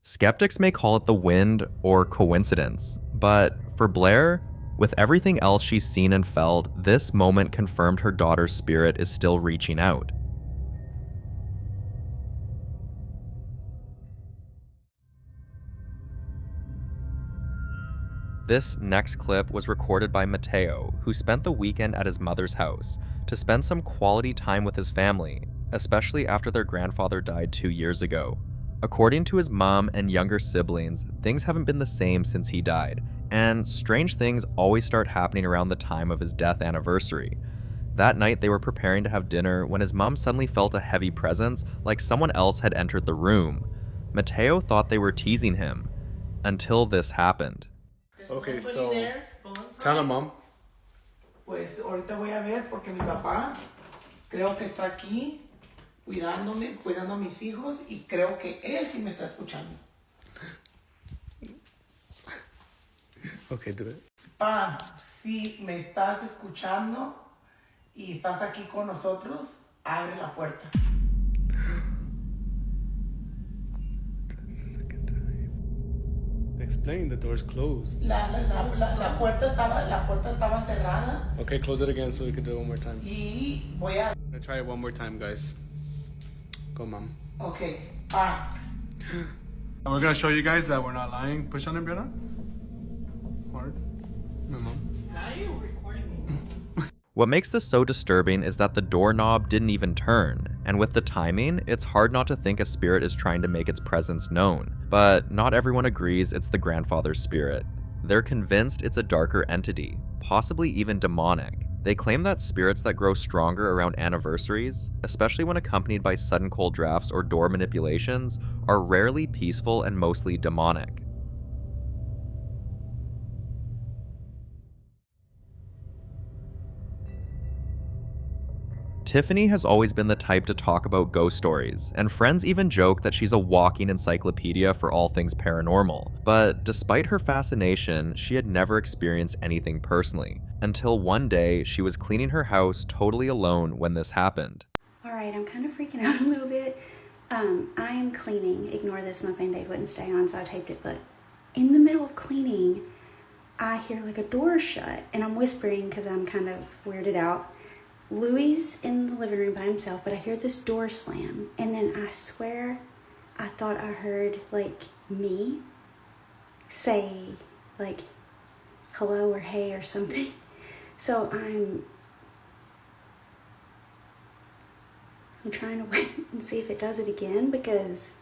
Skeptics may call it the wind or coincidence, but for Blair, with everything else she's seen and felt, this moment confirmed her daughter's spirit is still reaching out. This next clip was recorded by Mateo, who spent the weekend at his mother's house to spend some quality time with his family, especially after their grandfather died 2 years ago. According to his mom and younger siblings, things haven't been the same since he died, and strange things always start happening around the time of his death anniversary. That night they were preparing to have dinner when his mom suddenly felt a heavy presence, like someone else had entered the room. Mateo thought they were teasing him, until this happened. Okay, so tell him, Mom. Pues ahorita voy a ver porque mi papá creo que está aquí cuidándome, cuidando a mis hijos y creo que él sí me está escuchando. Okay, do it. Pa, si me estás escuchando y estás aquí con nosotros, abre la puerta. Explain, the door's closed. La puerta estaba cerrada. Okay, close it again so we can do it one more time. Y voy a... I'm gonna try it one more time, guys. Go, Mom. Okay, pa. And we're gonna show you guys that we're not lying. Push on it, Brianna. Hard. My mom. Why are you recording me? What makes this so disturbing is that the doorknob didn't even turn, and with the timing, it's hard not to think a spirit is trying to make its presence known. But not everyone agrees it's the grandfather's spirit. They're convinced it's a darker entity, possibly even demonic. They claim that spirits that grow stronger around anniversaries, especially when accompanied by sudden cold drafts or door manipulations, are rarely peaceful and mostly demonic. Tiffany has always been the type to talk about ghost stories, and friends even joke that she's a walking encyclopedia for all things paranormal. But despite her fascination, she had never experienced anything personally, until one day she was cleaning her house totally alone when this happened. Alright, I'm kind of freaking out a little bit. I am cleaning. Ignore this, my band-aid wouldn't stay on, so I taped it, but in the middle of cleaning, I hear like a door shut, and I'm whispering because I'm kind of weirded out. Louis in the living room by himself, but I hear this door slam, and then I swear I thought I heard like me say like hello or hey or something. So I'm trying to wait and see if it does it again because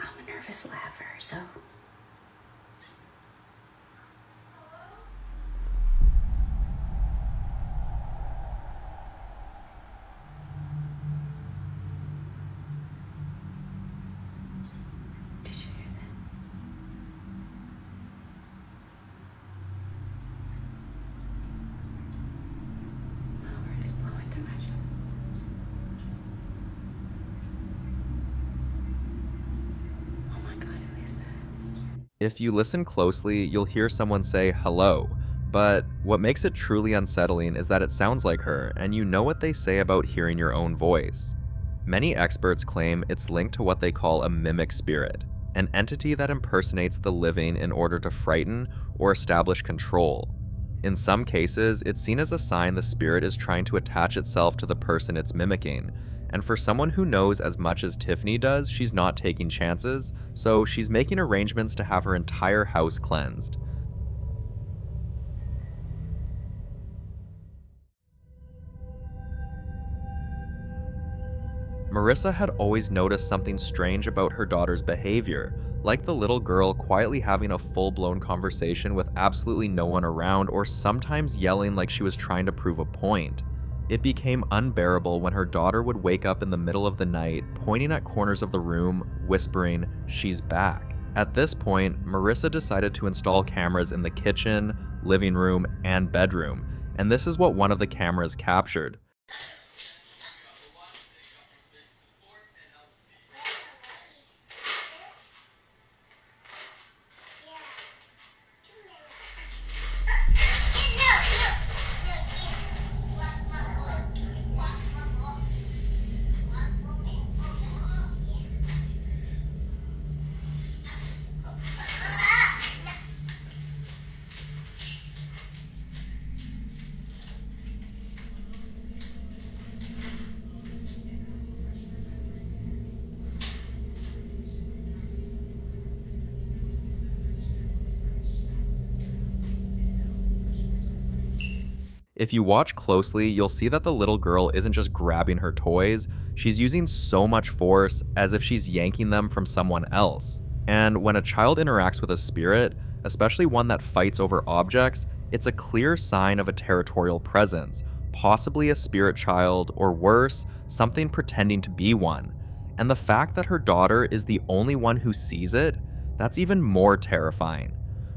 I'm a nervous laugher, so. If you listen closely, you'll hear someone say hello, but what makes it truly unsettling is that it sounds like her, and you know what they say about hearing your own voice. Many experts claim it's linked to what they call a mimic spirit, an entity that impersonates the living in order to frighten or establish control. In some cases, it's seen as a sign the spirit is trying to attach itself to the person it's mimicking, and for someone who knows as much as Tiffany does, she's not taking chances, so she's making arrangements to have her entire house cleansed. Marissa had always noticed something strange about her daughter's behavior, like the little girl quietly having a full-blown conversation with absolutely no one around, or sometimes yelling like she was trying to prove a point. It became unbearable when her daughter would wake up in the middle of the night, pointing at corners of the room, whispering, "She's back." At this point, Marissa decided to install cameras in the kitchen, living room, and bedroom, and this is what one of the cameras captured. If you watch closely, you'll see that the little girl isn't just grabbing her toys, she's using so much force as if she's yanking them from someone else. And when a child interacts with a spirit, especially one that fights over objects, it's a clear sign of a territorial presence, possibly a spirit child, or worse, something pretending to be one. And the fact that her daughter is the only one who sees it, that's even more terrifying.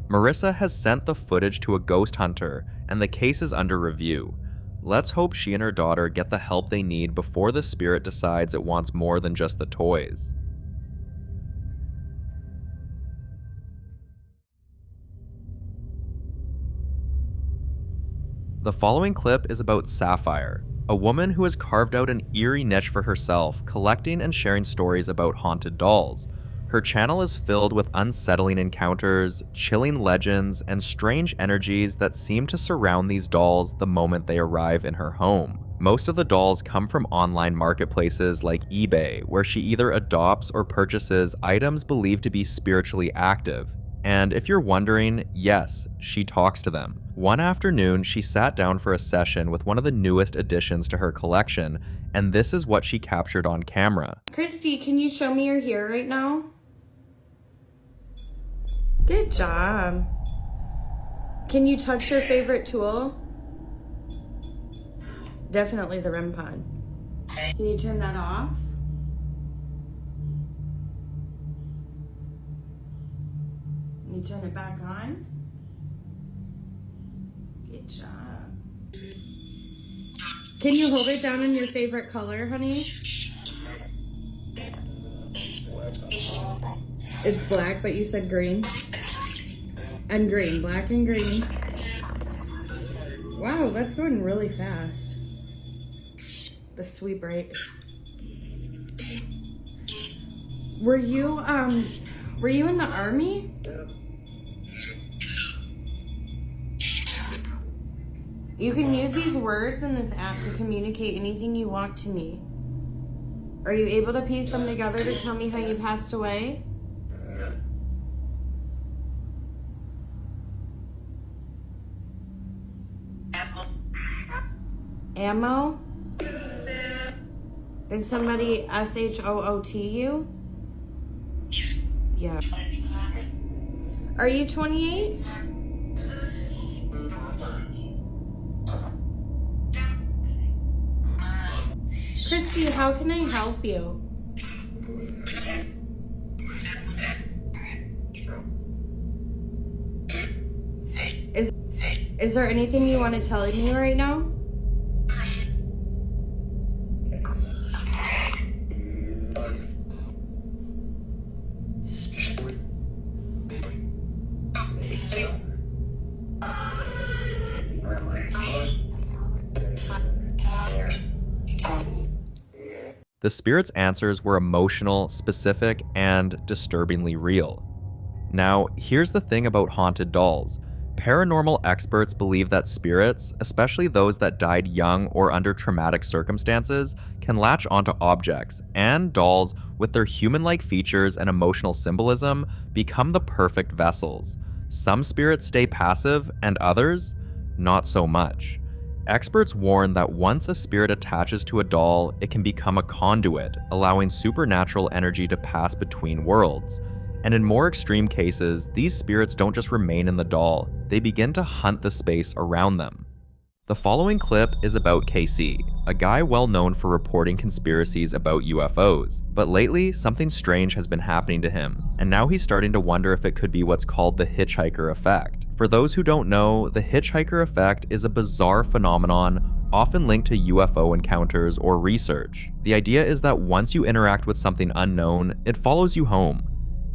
Marissa has sent the footage to a ghost hunter, and the case is under review. Let's hope she and her daughter get the help they need before the spirit decides it wants more than just the toys. The following clip is about Sapphire, a woman who has carved out an eerie niche for herself, collecting and sharing stories about haunted dolls. Her channel is filled with unsettling encounters, chilling legends, and strange energies that seem to surround these dolls the moment they arrive in her home. Most of the dolls come from online marketplaces like eBay, where she either adopts or purchases items believed to be spiritually active. And if you're wondering, yes, she talks to them. One afternoon, she sat down for a session with one of the newest additions to her collection, and this is what she captured on camera. Christy, can you show me you're here right now? Good job. Can you touch your favorite tool? Definitely the REM pod. Can you turn that off? Can you turn it back on? Good job. Can you hold it down in your favorite color, honey? It's black, but you said green. And green, black and green. Wow, that's going really fast. The sweep rate. Were you in the army? You can use these words in this app to communicate anything you want to me. Are you able to piece them together to tell me how you passed away? Ammo? Did somebody SHOOT you? Yeah. Are you 28? Christy, how can I help you? Is there anything you want to tell me right now? The spirit's answers were emotional, specific, and disturbingly real. Now, here's the thing about haunted dolls. Paranormal experts believe that spirits, especially those that died young or under traumatic circumstances, can latch onto objects, and dolls, with their human-like features and emotional symbolism, become the perfect vessels. Some spirits stay passive, and others, not so much. Experts warn that once a spirit attaches to a doll, it can become a conduit, allowing supernatural energy to pass between worlds. And in more extreme cases, these spirits don't just remain in the doll, they begin to hunt the space around them. The following clip is about KC, a guy well known for reporting conspiracies about UFOs. But lately, something strange has been happening to him, and now he's starting to wonder if it could be what's called the Hitchhiker effect. For those who don't know, the Hitchhiker effect is a bizarre phenomenon often linked to UFO encounters or research. The idea is that once you interact with something unknown, it follows you home.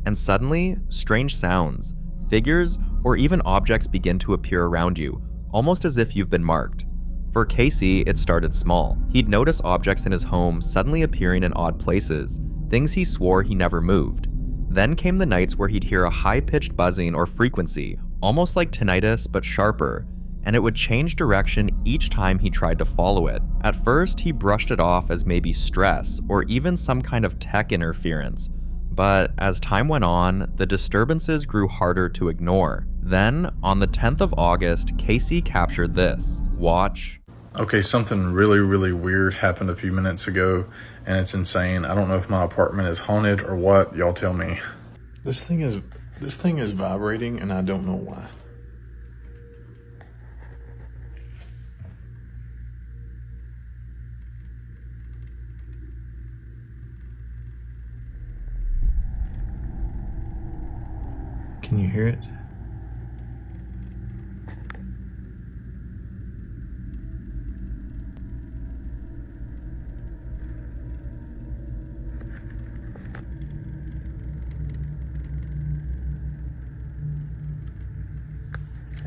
And suddenly, strange sounds, figures, or even objects begin to appear around you, almost as if you've been marked. For Casey, it started small. He'd notice objects in his home suddenly appearing in odd places, things he swore he never moved. Then came the nights where he'd hear a high-pitched buzzing or frequency, almost like tinnitus but sharper, and it would change direction each time he tried to follow it. At first, he brushed it off as maybe stress or even some kind of tech interference, but as time went on, the disturbances grew harder to ignore. Then, on the 10th of August, Casey captured this. Watch. Okay, something really, really weird happened a few minutes ago, and it's insane. I don't know if my apartment is haunted or what. Y'all tell me. This thing is vibrating, and I don't know why. Can you hear it?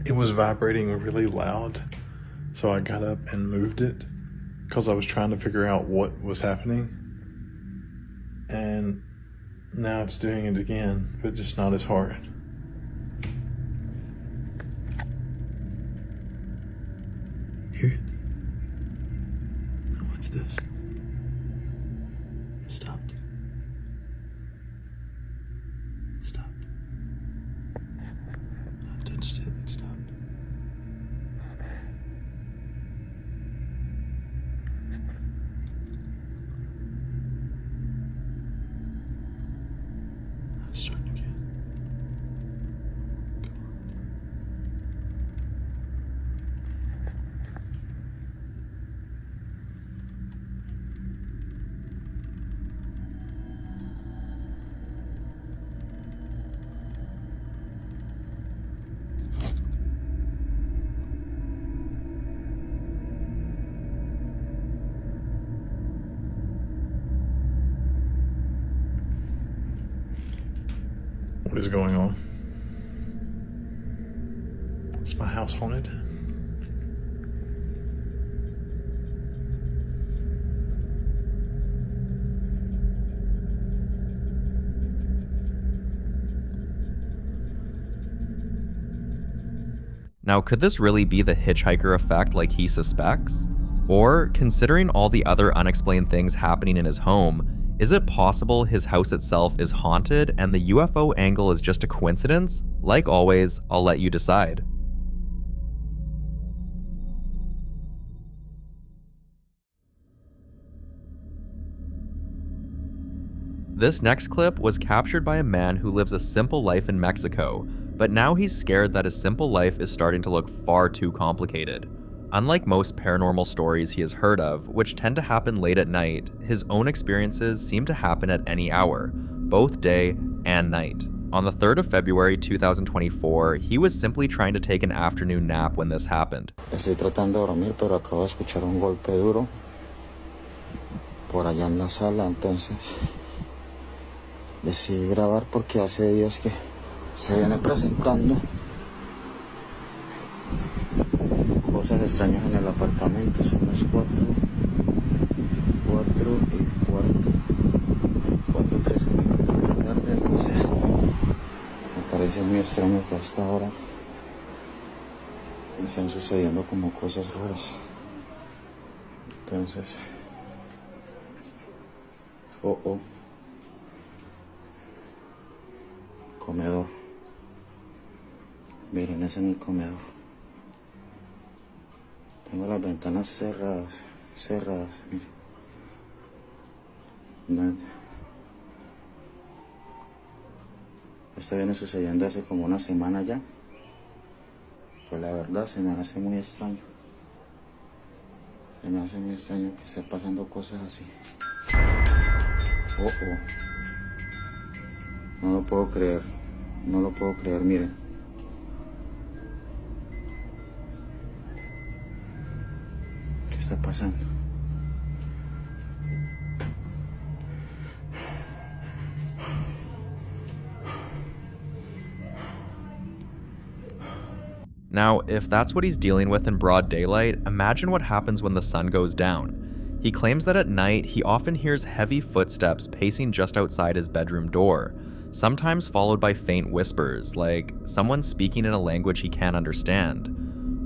It was vibrating really loud, so I got up and moved it because I was trying to figure out what was happening. And now it's doing it again, but just not as hard. Hear it? Now what's this? It stopped. It stopped. I touched it, it stopped. Let's start again. What is going on? Is my house haunted? Now, could this really be the Hitchhiker effect like he suspects? Or, considering all the other unexplained things happening in his home, is it possible his house itself is haunted and the UFO angle is just a coincidence? Like always, I'll let you decide. This next clip was captured by a man who lives a simple life in Mexico, but now he's scared that his simple life is starting to look far too complicated. Unlike most paranormal stories he has heard of, which tend to happen late at night, his own experiences seem to happen at any hour, both day and night. On the 3rd of February 2024, he was simply trying to take an afternoon nap when this happened. Estoy tratando de dormir, pero acabo de escuchar un golpe duro por allá en la sala, entonces decidí grabar porque hace días que se viene presentando cosas extrañas en el apartamento. Son las 4:13 minutos de la tarde, entonces me parece muy extraño que hasta ahora estén sucediendo como cosas raras. Entonces, comedor. Miren, ese es mi comedor. Tengo las ventanas cerradas, miren. No. Esto viene sucediendo hace como una semana ya. Pues la verdad se me hace muy extraño. Se me hace muy extraño que esté pasando cosas así. No lo puedo creer. No lo puedo creer, miren. ¿Qué está pasando? Now, if that's what he's dealing with in broad daylight, imagine what happens when the sun goes down. He claims that at night, he often hears heavy footsteps pacing just outside his bedroom door, sometimes followed by faint whispers, like someone speaking in a language he can't understand.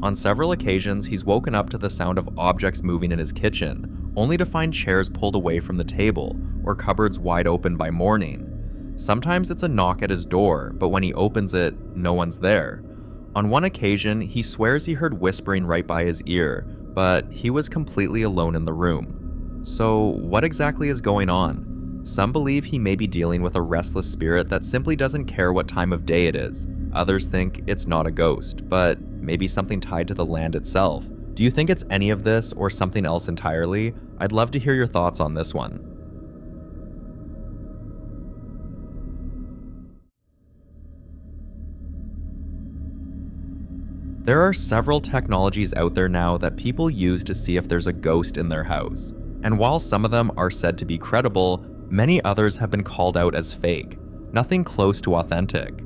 On several occasions, he's woken up to the sound of objects moving in his kitchen, only to find chairs pulled away from the table, or cupboards wide open by morning. Sometimes it's a knock at his door, but when he opens it, no one's there. On one occasion, he swears he heard whispering right by his ear, but he was completely alone in the room. So, what exactly is going on? Some believe he may be dealing with a restless spirit that simply doesn't care what time of day it is. Others think it's not a ghost, but maybe something tied to the land itself. Do you think it's any of this or something else entirely? I'd love to hear your thoughts on this one. There are several technologies out there now that people use to see if there's a ghost in their house. And while some of them are said to be credible, many others have been called out as fake, nothing close to authentic.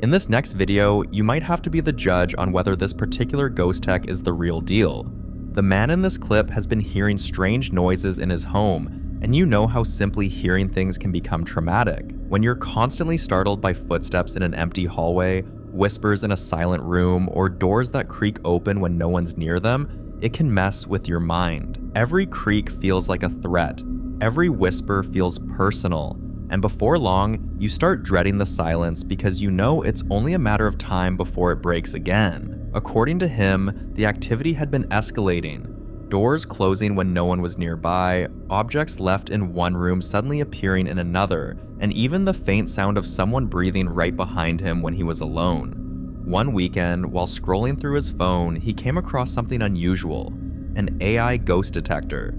In this next video, you might have to be the judge on whether this particular ghost tech is the real deal. The man in this clip has been hearing strange noises in his home, and you know how simply hearing things can become traumatic. When you're constantly startled by footsteps in an empty hallway, whispers in a silent room, or doors that creak open when no one's near them, it can mess with your mind. Every creak feels like a threat. Every whisper feels personal. And before long, you start dreading the silence because you know it's only a matter of time before it breaks again. According to him, the activity had been escalating. Doors closing when no one was nearby, objects left in one room suddenly appearing in another, and even the faint sound of someone breathing right behind him when he was alone. One weekend, while scrolling through his phone, he came across something unusual, an AI ghost detector.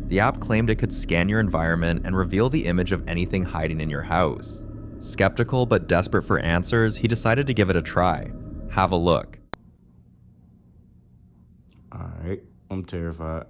The app claimed it could scan your environment and reveal the image of anything hiding in your house. Skeptical but desperate for answers, he decided to give it a try. Have a look. Alright, I'm terrified.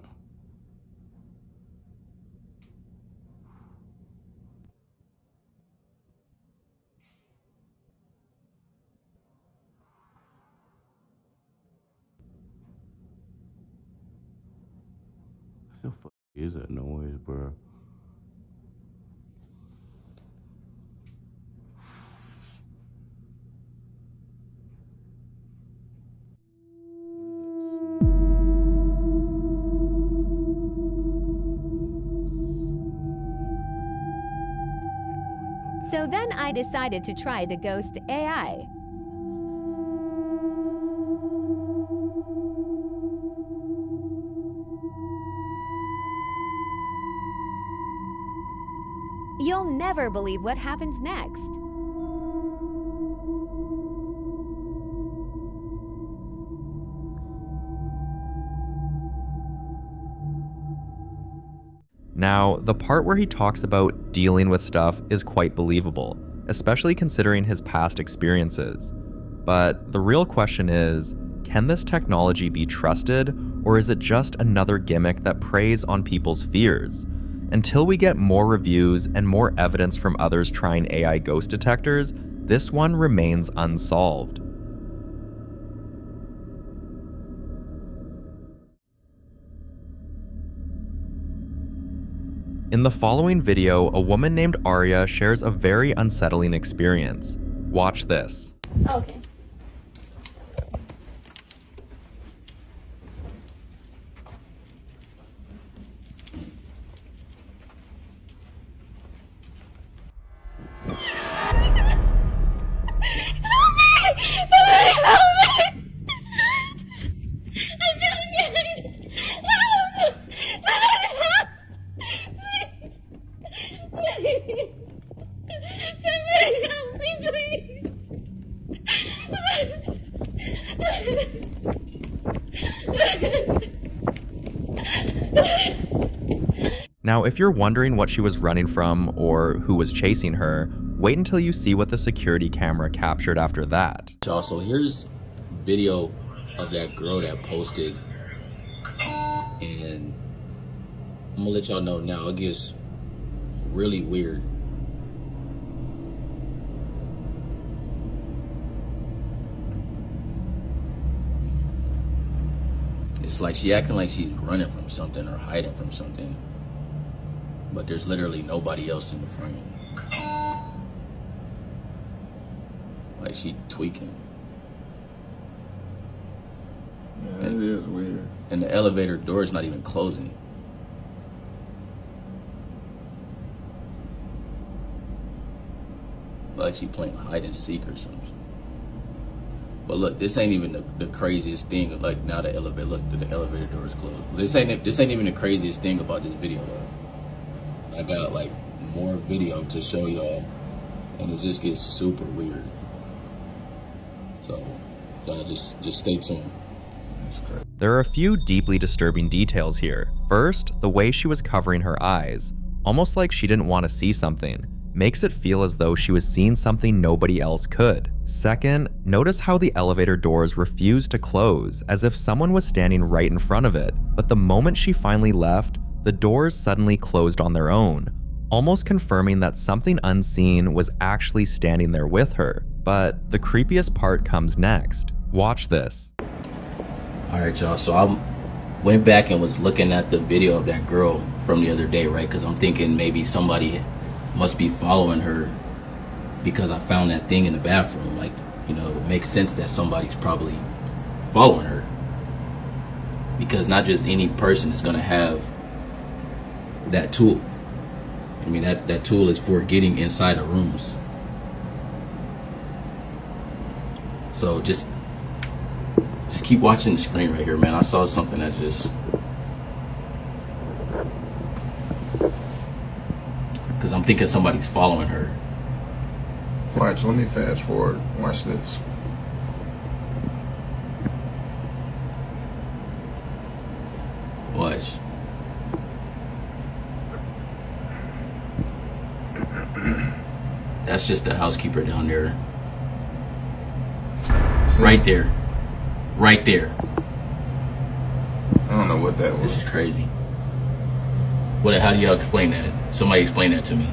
The fuck is that noise, bro? So then I decided to try the ghost AI. You'll never believe what happens next. Now, the part where he talks about dealing with stuff is quite believable, especially considering his past experiences. But the real question is, can this technology be trusted, or is it just another gimmick that preys on people's fears? Until we get more reviews and more evidence from others trying AI ghost detectors, this one remains unsolved. In the following video, a woman named Arya shares a very unsettling experience. Watch this. Okay. Somebody help me! I'm feeling it! Help! Somebody help! Please! Somebody help me, please! Now, if you're wondering what she was running from or who was chasing her, wait until you see what the security camera captured after that. So here's video of that girl that posted, and I'm gonna let y'all know now, it gets really weird. It's like she acting like she's running from something or hiding from something, but there's literally nobody else in the frame. Like she tweaking. Yeah, it is weird. And the elevator door is not even closing. Like she playing hide and seek or something. But look, this ain't even the craziest thing. Like now the elevator, look, the elevator door is closed. This ain't even the craziest thing about this video though. I got like more video to show y'all, and it just gets super weird. So y'all just stay tuned. There are a few deeply disturbing details here. First, the way she was covering her eyes, almost like she didn't want to see something, makes it feel as though she was seeing something nobody else could. Second, notice how the elevator doors refused to close, as if someone was standing right in front of it, but the moment she finally left, the doors suddenly closed on their own, almost confirming that something unseen was actually standing there with her. But the creepiest part comes next. Watch this. Alright y'all, so I went back and was looking at the video of that girl from the other day, right? Because I'm thinking maybe somebody must be following her because I found that thing in the bathroom. Like, you know, it makes sense that somebody's probably following her. Because not just any person is going to have that tool. I mean, that tool is for getting inside of rooms. So just keep watching the screen right here, man. I saw something that just... Because I'm thinking somebody's following her. Watch, let me fast forward. Watch this. Watch. That's just the housekeeper down there. See? Right there. Right there. I don't know what that was. This is crazy. How do y'all explain that? Somebody explain that to me.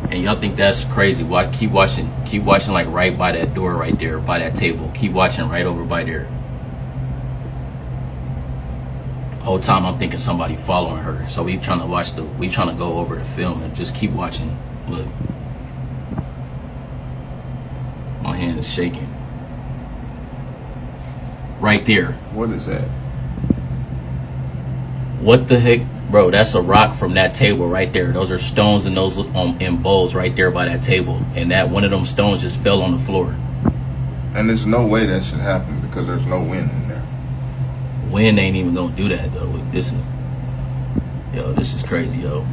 And y'all think that's crazy? Keep watching like right by that door right there, by that table. Keep watching right over by there. Whole time I'm thinking somebody following her. So we trying to go over the film and just keep watching. Look. My hand is shaking. Right there. What is that? What the heck? Bro, that's a rock from that table right there. Those are stones and those in bowls right there by that table. And that one of them stones just fell on the floor. And there's no way that should happen because there's no wind in there. Wind ain't even gonna do that though. This is crazy, yo.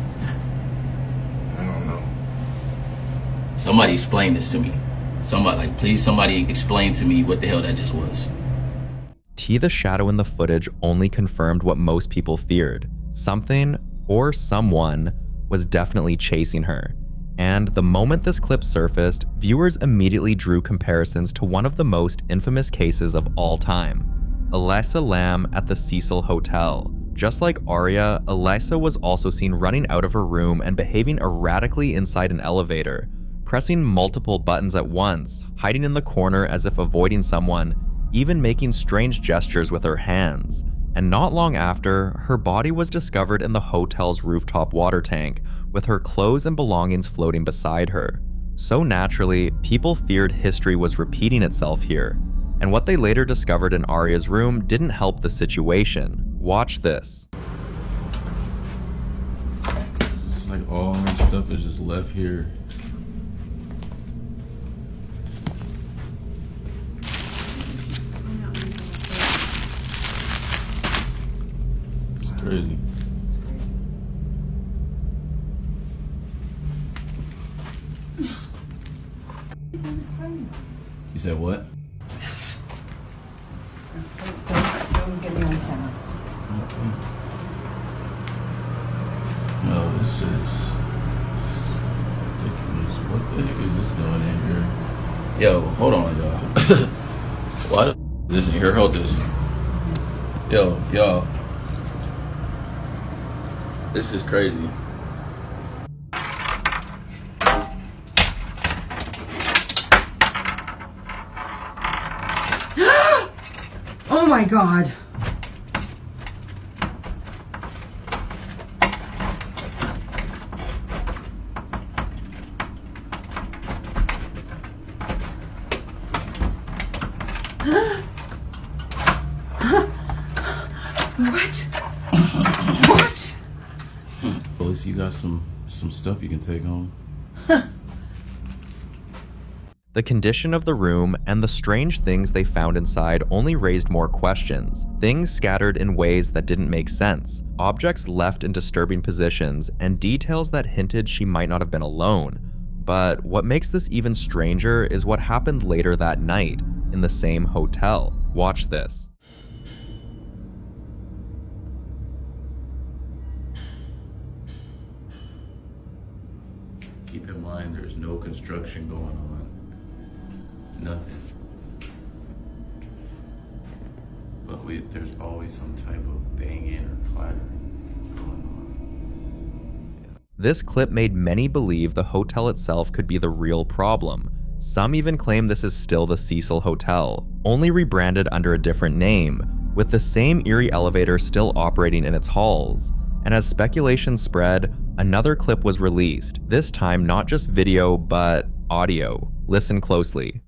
I don't know. Somebody explain this to me. Please somebody explain to me what the hell that just was. The shadow in the footage only confirmed what most people feared. Something or someone was definitely chasing her. And the moment this clip surfaced, viewers immediately drew comparisons to one of the most infamous cases of all time, Elisa Lam at the Cecil Hotel. Just like Aria, Elisa was also seen running out of her room and behaving erratically inside an elevator, pressing multiple buttons at once, hiding in the corner as if avoiding someone, even making strange gestures with her hands. And not long after, her body was discovered in the hotel's rooftop water tank, with her clothes and belongings floating beside her. So naturally, people feared history was repeating itself here, and what they later discovered in Aria's room didn't help the situation. Watch this. It's like all her stuff is just left here. Crazy. You said what? Don't get me on camera. No, this is ridiculous. What the heck is this doing in here? Yo, hold on, y'all. Why the this in here? Hold this. Yo, y'all. This is crazy. Oh my God. What? At least you got some stuff you can take home. The condition of the room and the strange things they found inside only raised more questions. Things scattered in ways that didn't make sense, objects left in disturbing positions, and details that hinted she might not have been alone. But what makes this even stranger is what happened later that night, in the same hotel. Watch this. Keep in mind there's no construction going on. Nothing. But there's always some type of banging or clattering going on. This clip made many believe the hotel itself could be the real problem. Some even claim this is still the Cecil Hotel, only rebranded under a different name, with the same eerie elevator still operating in its halls. And as speculation spread, another clip was released, this time not just video, but audio. Listen closely.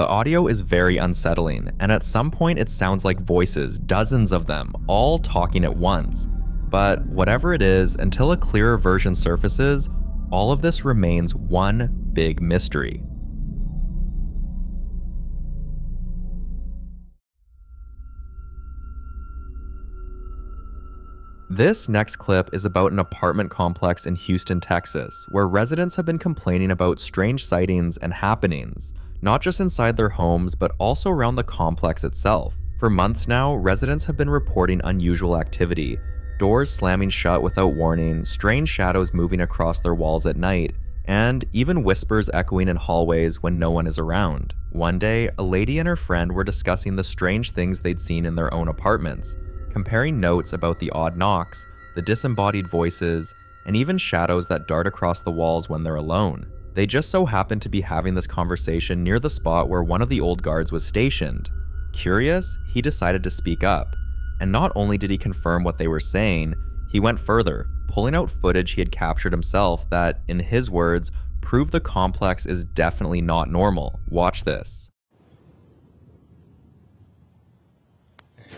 The audio is very unsettling, and at some point it sounds like voices, dozens of them, all talking at once. But whatever it is, until a clearer version surfaces, all of this remains one big mystery. This next clip is about an apartment complex in Houston, Texas, where residents have been complaining about strange sightings and happenings, not just inside their homes, but also around the complex itself. For months now, residents have been reporting unusual activity, doors slamming shut without warning, strange shadows moving across their walls at night, and even whispers echoing in hallways when no one is around. One day, a lady and her friend were discussing the strange things they'd seen in their own apartments, comparing notes about the odd knocks, the disembodied voices, and even shadows that dart across the walls when they're alone. They just so happened to be having this conversation near the spot where one of the old guards was stationed. Curious, he decided to speak up. And not only did he confirm what they were saying, he went further, pulling out footage he had captured himself that, in his words, proved the complex is definitely not normal. Watch this.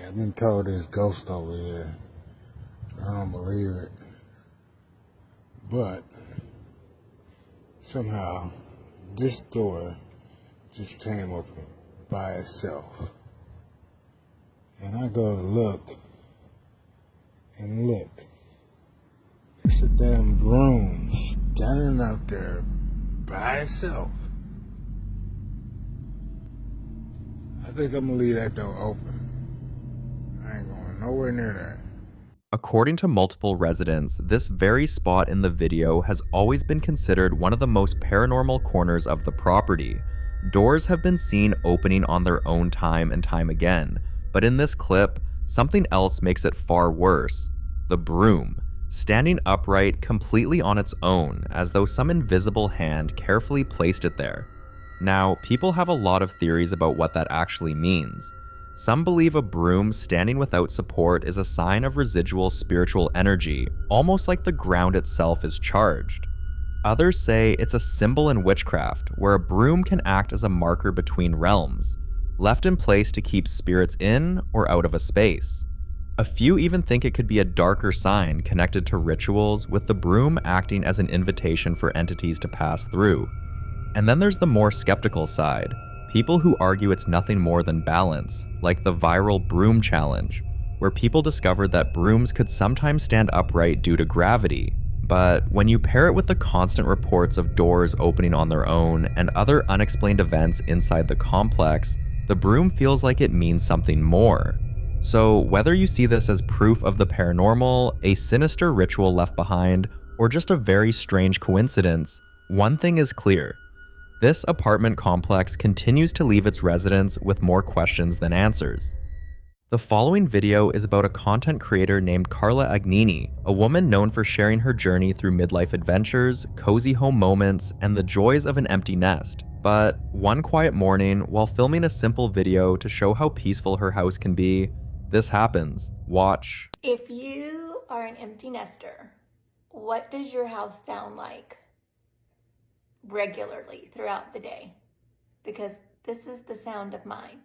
I've been told there's ghosts over here. I don't believe it. But somehow this door just came open by itself. And I go to look, and look. It's a damn broom standing out there by itself. I think I'm gonna leave that door open. I ain't going nowhere near that. According to multiple residents, this very spot in the video has always been considered one of the most paranormal corners of the property. Doors have been seen opening on their own time and time again, but in this clip, something else makes it far worse. The broom, standing upright completely on its own, as though some invisible hand carefully placed it there. Now, people have a lot of theories about what that actually means. Some believe a broom standing without support is a sign of residual spiritual energy, almost like the ground itself is charged. Others say it's a symbol in witchcraft, where a broom can act as a marker between realms, left in place to keep spirits in or out of a space. A few even think it could be a darker sign connected to rituals, with the broom acting as an invitation for entities to pass through. And then there's the more skeptical side. People who argue it's nothing more than balance, like the viral broom challenge, where people discovered that brooms could sometimes stand upright due to gravity. But when you pair it with the constant reports of doors opening on their own and other unexplained events inside the complex, the broom feels like it means something more. So whether you see this as proof of the paranormal, a sinister ritual left behind, or just a very strange coincidence, one thing is clear. This apartment complex continues to leave its residents with more questions than answers. The following video is about a content creator named Carla Agnini, a woman known for sharing her journey through midlife adventures, cozy home moments, and the joys of an empty nest. But one quiet morning, while filming a simple video to show how peaceful her house can be, this happens. Watch. If you are an empty nester, what does your house sound like regularly throughout the day? Because this is the sound of mine.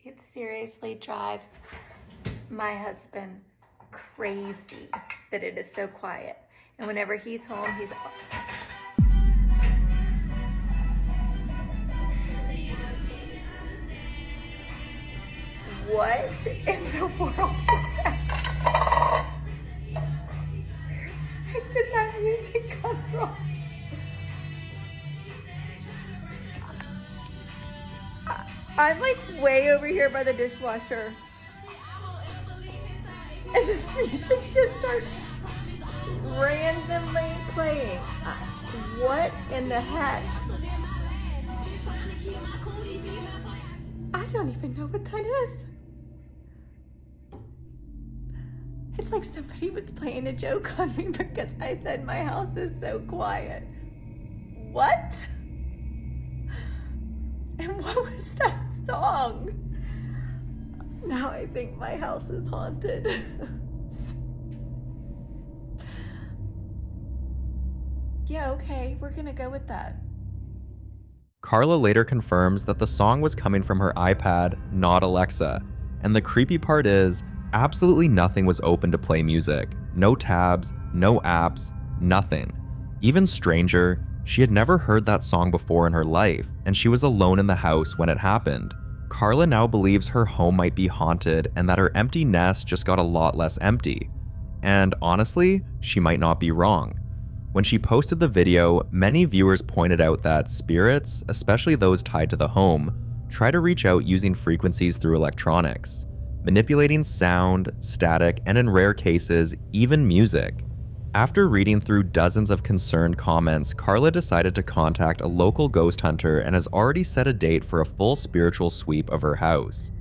It seriously drives my husband crazy that it is so quiet. And whenever he's home, he's... What in the world just happened? Where did that music come from? I'm like way over here by the dishwasher. And this music just starts randomly playing. What in the heck? I don't even know what that is. It's like somebody was playing a joke on me because I said my house is so quiet. What? And what was that song? Now I think my house is haunted. Yeah, okay, we're gonna go with that. Carla later confirms that the song was coming from her iPad, not Alexa. And the creepy part is, absolutely nothing was open to play music. No tabs, no apps, nothing. Even stranger, she had never heard that song before in her life, and she was alone in the house when it happened. Carla now believes her home might be haunted and that her empty nest just got a lot less empty. And honestly, she might not be wrong. When she posted the video, many viewers pointed out that spirits, especially those tied to the home, try to reach out using frequencies through electronics, manipulating sound, static, and in rare cases, even music. After reading through dozens of concerned comments, Carla decided to contact a local ghost hunter and has already set a date for a full spiritual sweep of her house.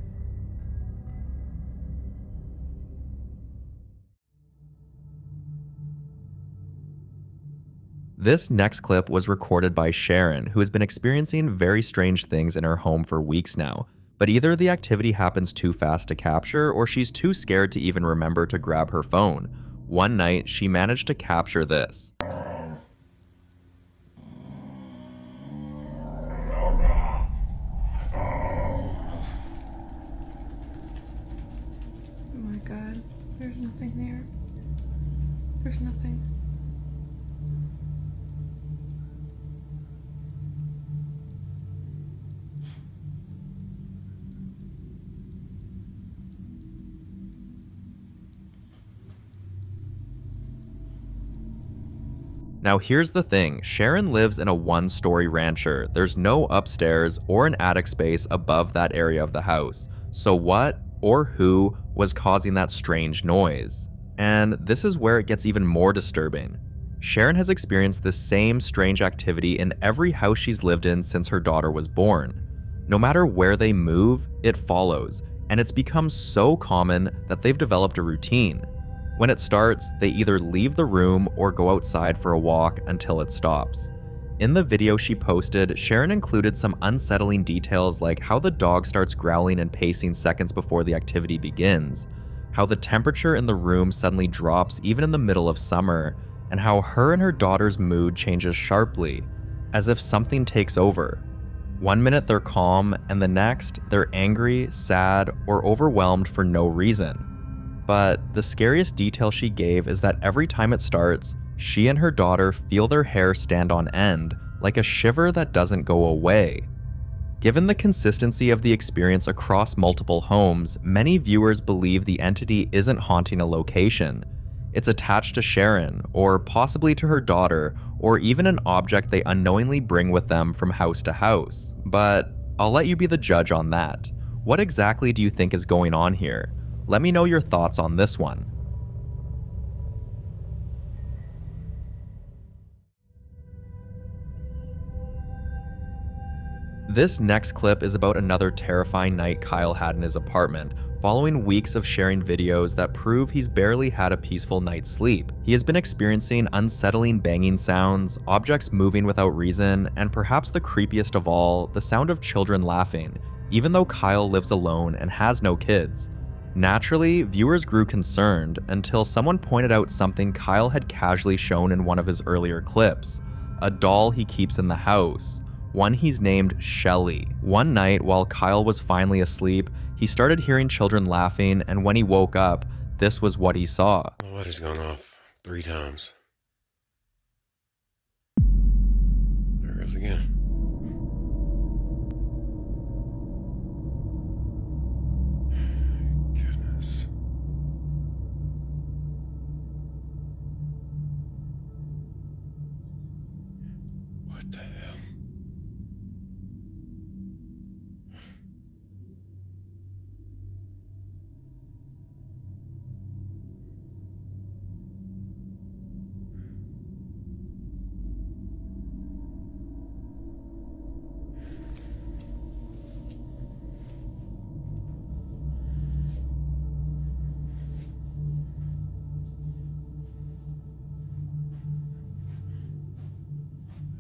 This next clip was recorded by Sharon, who has been experiencing very strange things in her home for weeks now, but either the activity happens too fast to capture or she's too scared to even remember to grab her phone. One night, she managed to capture this. Oh my god, there's nothing there. There's nothing. Now here's the thing, Sharon lives in a one-story rancher. There's no upstairs or an attic space above that area of the house. So what or who was causing that strange noise? And this is where it gets even more disturbing. Sharon has experienced the same strange activity in every house she's lived in since her daughter was born. No matter where they move, it follows, and it's become so common that they've developed a routine. When it starts, they either leave the room or go outside for a walk until it stops. In the video she posted, Sharon included some unsettling details like how the dog starts growling and pacing seconds before the activity begins, how the temperature in the room suddenly drops even in the middle of summer, and how her and her daughter's mood changes sharply, as if something takes over. One minute they're calm, and the next, they're angry, sad, or overwhelmed for no reason. But the scariest detail she gave is that every time it starts, she and her daughter feel their hair stand on end, like a shiver that doesn't go away. Given the consistency of the experience across multiple homes, many viewers believe the entity isn't haunting a location. It's attached to Sharon, or possibly to her daughter, or even an object they unknowingly bring with them from house to house. But I'll let you be the judge on that. What exactly do you think is going on here? Let me know your thoughts on this one. This next clip is about another terrifying night Kyle had in his apartment, following weeks of sharing videos that prove he's barely had a peaceful night's sleep. He has been experiencing unsettling banging sounds, objects moving without reason, and perhaps the creepiest of all, the sound of children laughing, even though Kyle lives alone and has no kids. Naturally, viewers grew concerned until someone pointed out something Kyle had casually shown in one of his earlier clips, a doll he keeps in the house, one he's named Shelly. One night, while Kyle was finally asleep, he started hearing children laughing, and when he woke up, this was what he saw. The water's gone off 3 times. There it goes again. Goodness. What the hell?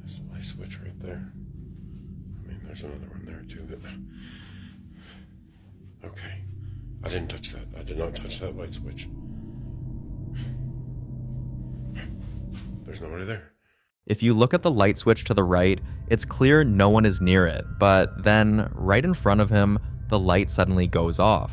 There's the light switch right there. I mean, there's another one there too. Okay. I didn't touch that. I did not touch that light switch. There's nobody there. If you look at the light switch to the right, it's clear no one is near it, but then, right in front of him, the light suddenly goes off.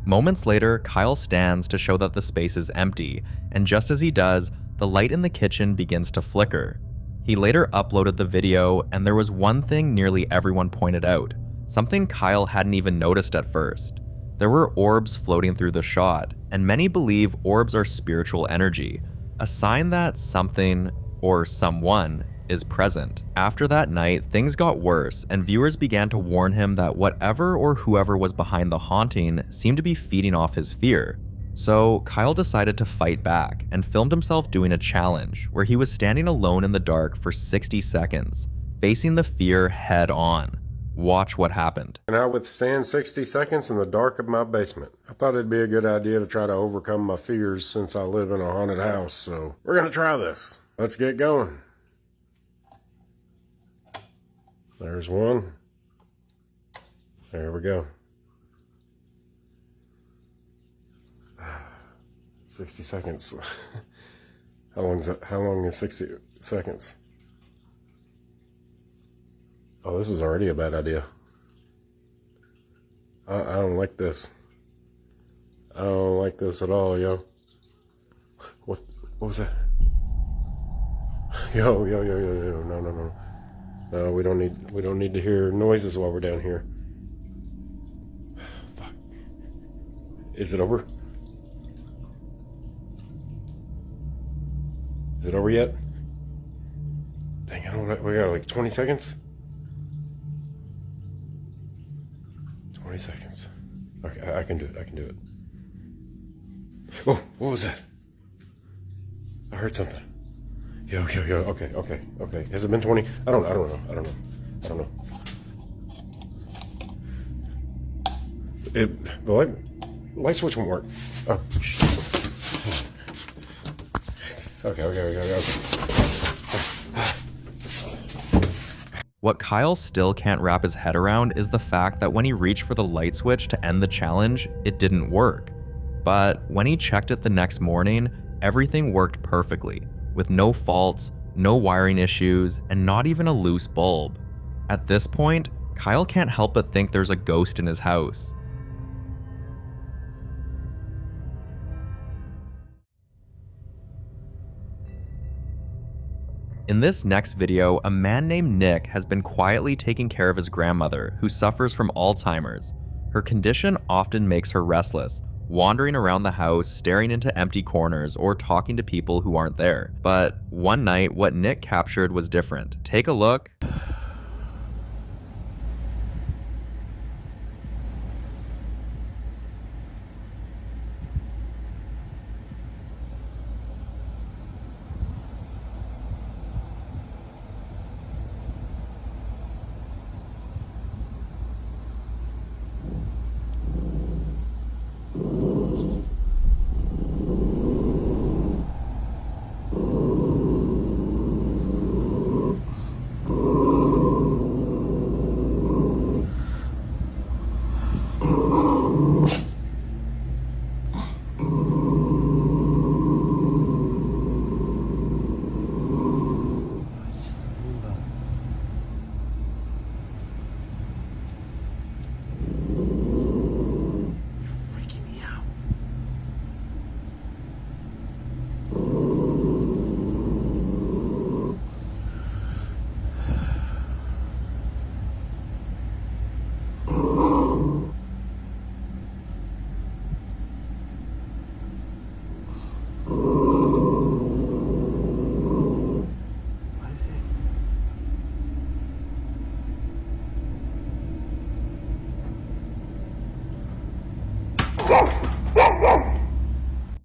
Moments later, Kyle stands to show that the space is empty, and just as he does, the light in the kitchen begins to flicker. He later uploaded the video, and there was one thing nearly everyone pointed out, something Kyle hadn't even noticed at first. There were orbs floating through the shot, and many believe orbs are spiritual energy, a sign that something, or someone, is present. After that night, things got worse, and viewers began to warn him that whatever or whoever was behind the haunting seemed to be feeding off his fear. So Kyle decided to fight back and filmed himself doing a challenge where he was standing alone in the dark for 60 seconds, facing the fear head on. Watch what happened. Can I withstand 60 seconds in the dark of my basement? I thought it'd be a good idea to try to overcome my fears since I live in a haunted house, so we're gonna try this. Let's get going. There's one. There we go. 60 seconds. How long is 60 seconds? Oh, this is already a bad idea. I don't like this. I don't like this at all, yo. What was that? Yo, no. No, we don't need to hear noises while we're down here. Fuck. Is it over? Is it over yet? Dang it, we got like 20 seconds? 20 seconds. Okay, I can do it. Oh, what was that? I heard something. Yo, okay. Has it been 20? I don't know. The light switch won't work. Oh, shit. Okay. What Kyle still can't wrap his head around is the fact that when he reached for the light switch to end the challenge, it didn't work. But when he checked it the next morning, everything worked perfectly, with no faults, no wiring issues, and not even a loose bulb. At this point, Kyle can't help but think there's a ghost in his house. In this next video, a man named Nick has been quietly taking care of his grandmother, who suffers from Alzheimer's. Her condition often makes her restless, wandering around the house, staring into empty corners, or talking to people who aren't there. But one night, what Nick captured was different. Take a look.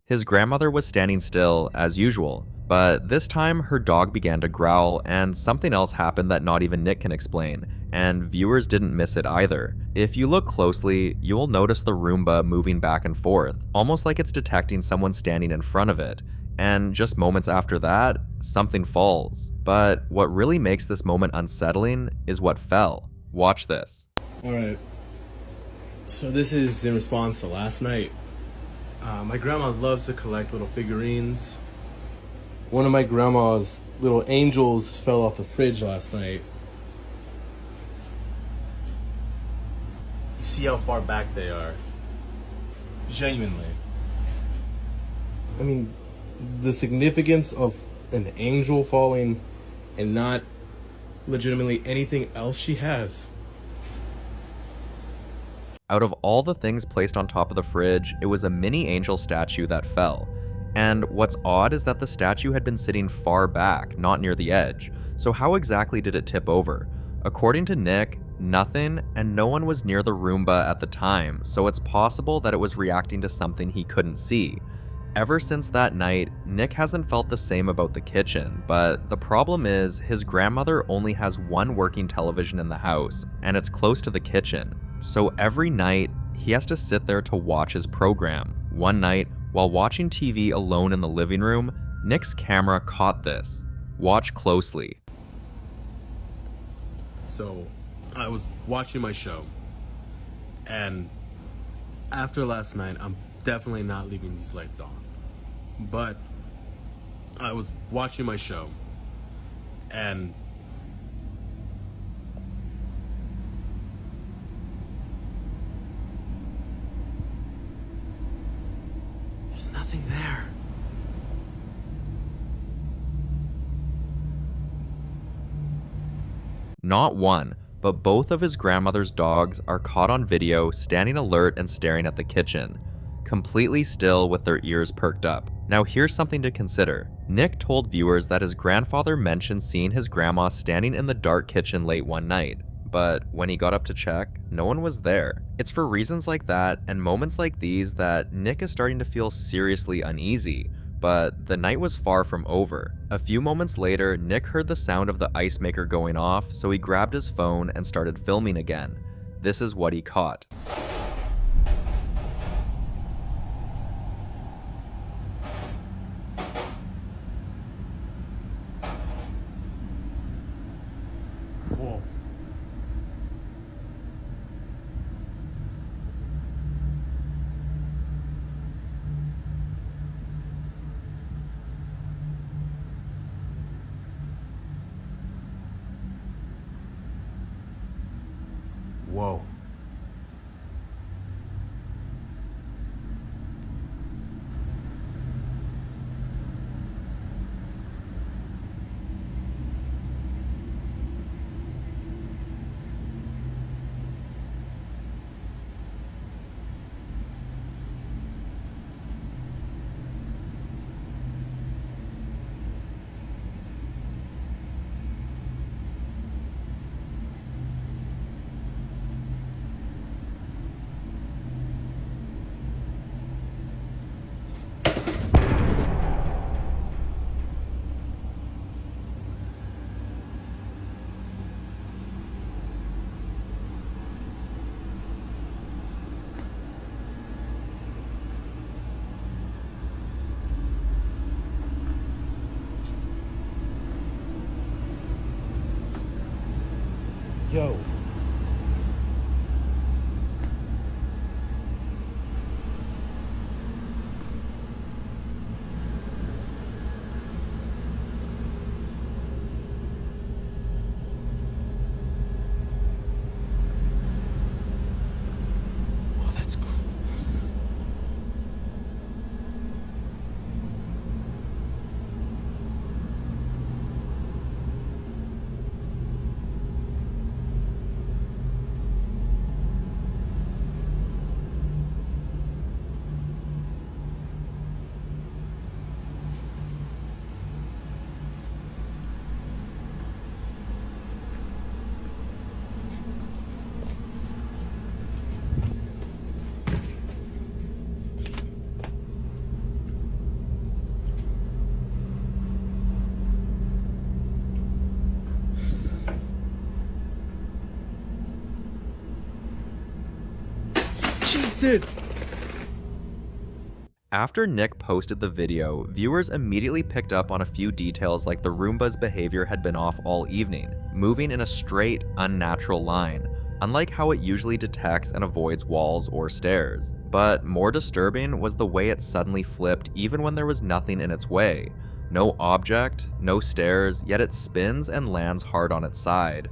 His grandmother was standing still, as usual, but this time her dog began to growl and something else happened that not even Nick can explain, and viewers didn't miss it either. If you look closely, you'll notice the Roomba moving back and forth, almost like it's detecting someone standing in front of it. And just moments after that, something falls. But what really makes this moment unsettling is what fell. Watch this. Alright, so this is in response to last night. My grandma loves to collect little figurines. One of my grandma's little angels fell off the fridge last night. You see how far back they are. Genuinely. I mean, the significance of an angel falling and not legitimately anything else she has. Out of all the things placed on top of the fridge, it was a mini angel statue that fell. And what's odd is that the statue had been sitting far back, not near the edge. So how exactly did it tip over? According to Nick, nothing, and no one was near the Roomba at the time, so it's possible that it was reacting to something he couldn't see. Ever since that night, Nick hasn't felt the same about the kitchen, but the problem is his grandmother only has one working television in the house, and it's close to the kitchen. So every night, he has to sit there to watch his program. One night, while watching TV alone in the living room, Nick's camera caught this. Watch closely. So, I was watching my show, and after last night, I'm definitely not leaving these lights on. But I was watching my show, and there's nothing there. Not one, but both of his grandmother's dogs are caught on video standing alert and staring at the kitchen, completely still with their ears perked up. Now here's something to consider. Nick told viewers that his grandfather mentioned seeing his grandma standing in the dark kitchen late one night, but when he got up to check, no one was there. It's for reasons like that and moments like these that Nick is starting to feel seriously uneasy, but the night was far from over. A few moments later, Nick heard the sound of the ice maker going off, so he grabbed his phone and started filming again. This is what he caught. Whoa. Whoa. Yo. Oh, that's cool. Jesus! After Nick posted the video, viewers immediately picked up on a few details like the Roomba's behavior had been off all evening, moving in a straight, unnatural line, unlike how it usually detects and avoids walls or stairs. But more disturbing was the way it suddenly flipped even when there was nothing in its way. No object, no stairs, yet it spins and lands hard on its side,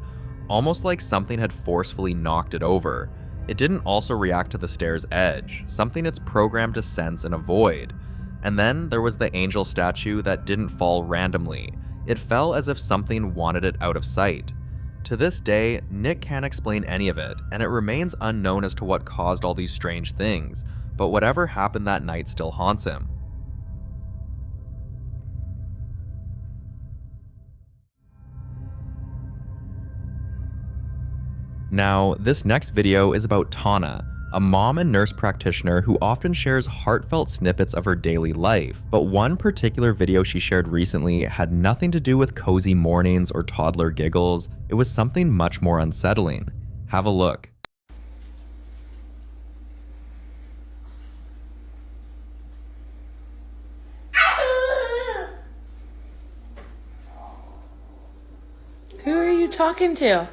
almost like something had forcefully knocked it over. It didn't also react to the stair's edge, something it's programmed to sense and avoid. And then there was the angel statue that didn't fall randomly. It fell as if something wanted it out of sight. To this day, Nick can't explain any of it, and it remains unknown as to what caused all these strange things, but whatever happened that night still haunts him. Now, this next video is about Tana, a mom and nurse practitioner who often shares heartfelt snippets of her daily life, but one particular video she shared recently had nothing to do with cozy mornings or toddler giggles. It was something much more unsettling. Have a look. Who are you talking to?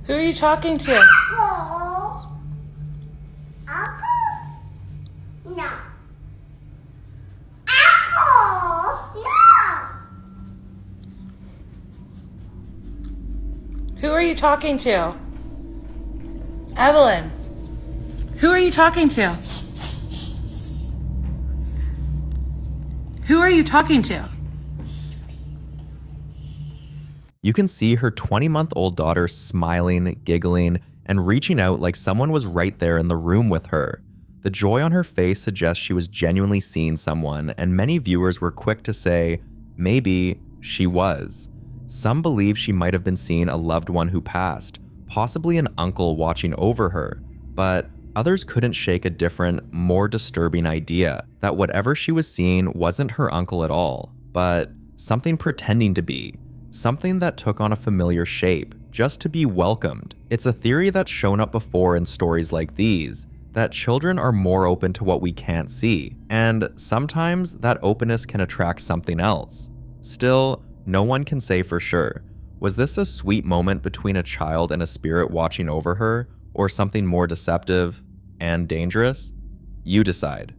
Who are you talking to? Who are you talking to? Evelyn. Who are you talking to? Who are you talking to? You can see her 20-month-old daughter smiling, giggling, and reaching out like someone was right there in the room with her. The joy on her face suggests she was genuinely seeing someone, and many viewers were quick to say, maybe she was. Some believe she might have been seeing a loved one who passed, possibly an uncle watching over her, but others couldn't shake a different, more disturbing idea that whatever she was seeing wasn't her uncle at all, but something pretending to be. Something that took on a familiar shape, just to be welcomed. It's a theory that's shown up before in stories like these, that children are more open to what we can't see, and sometimes that openness can attract something else. Still, no one can say for sure. Was this a sweet moment between a child and a spirit watching over her, or something more deceptive and dangerous? You decide.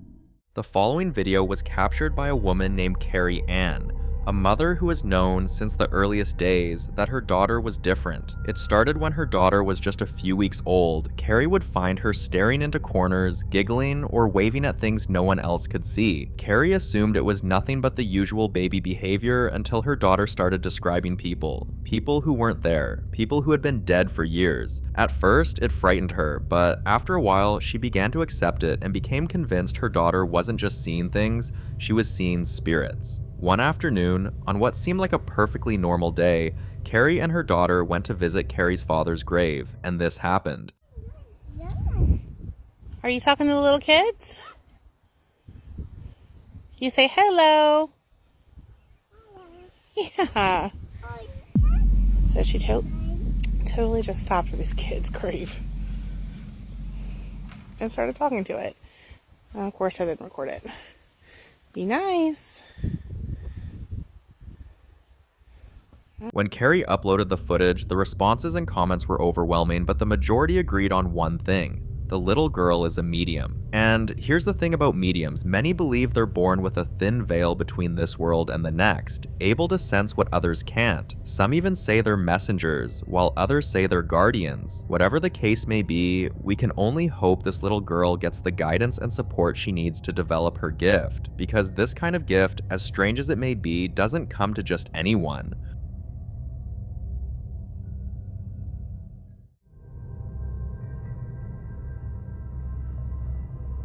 The following video was captured by a woman named Carrie Ann, a mother who has known since the earliest days that her daughter was different. It started when her daughter was just a few weeks old. Carrie would find her staring into corners, giggling, or waving at things no one else could see. Carrie assumed it was nothing but the usual baby behavior until her daughter started describing people who weren't there, people who had been dead for years. At first, it frightened her, but after a while, she began to accept it and became convinced her daughter wasn't just seeing things, she was seeing spirits. One afternoon, on what seemed like a perfectly normal day, Carrie and her daughter went to visit Carrie's father's grave, and this happened. Are you talking to the little kids? You say hello. Yeah. So she totally just stopped at this kid's grave and started talking to it. And of course I didn't record it. Be nice. When Carrie uploaded the footage, the responses and comments were overwhelming, but the majority agreed on one thing. The little girl is a medium. And here's the thing about mediums, many believe they're born with a thin veil between this world and the next, able to sense what others can't. Some even say they're messengers, while others say they're guardians. Whatever the case may be, we can only hope this little girl gets the guidance and support she needs to develop her gift, because this kind of gift, as strange as it may be, doesn't come to just anyone.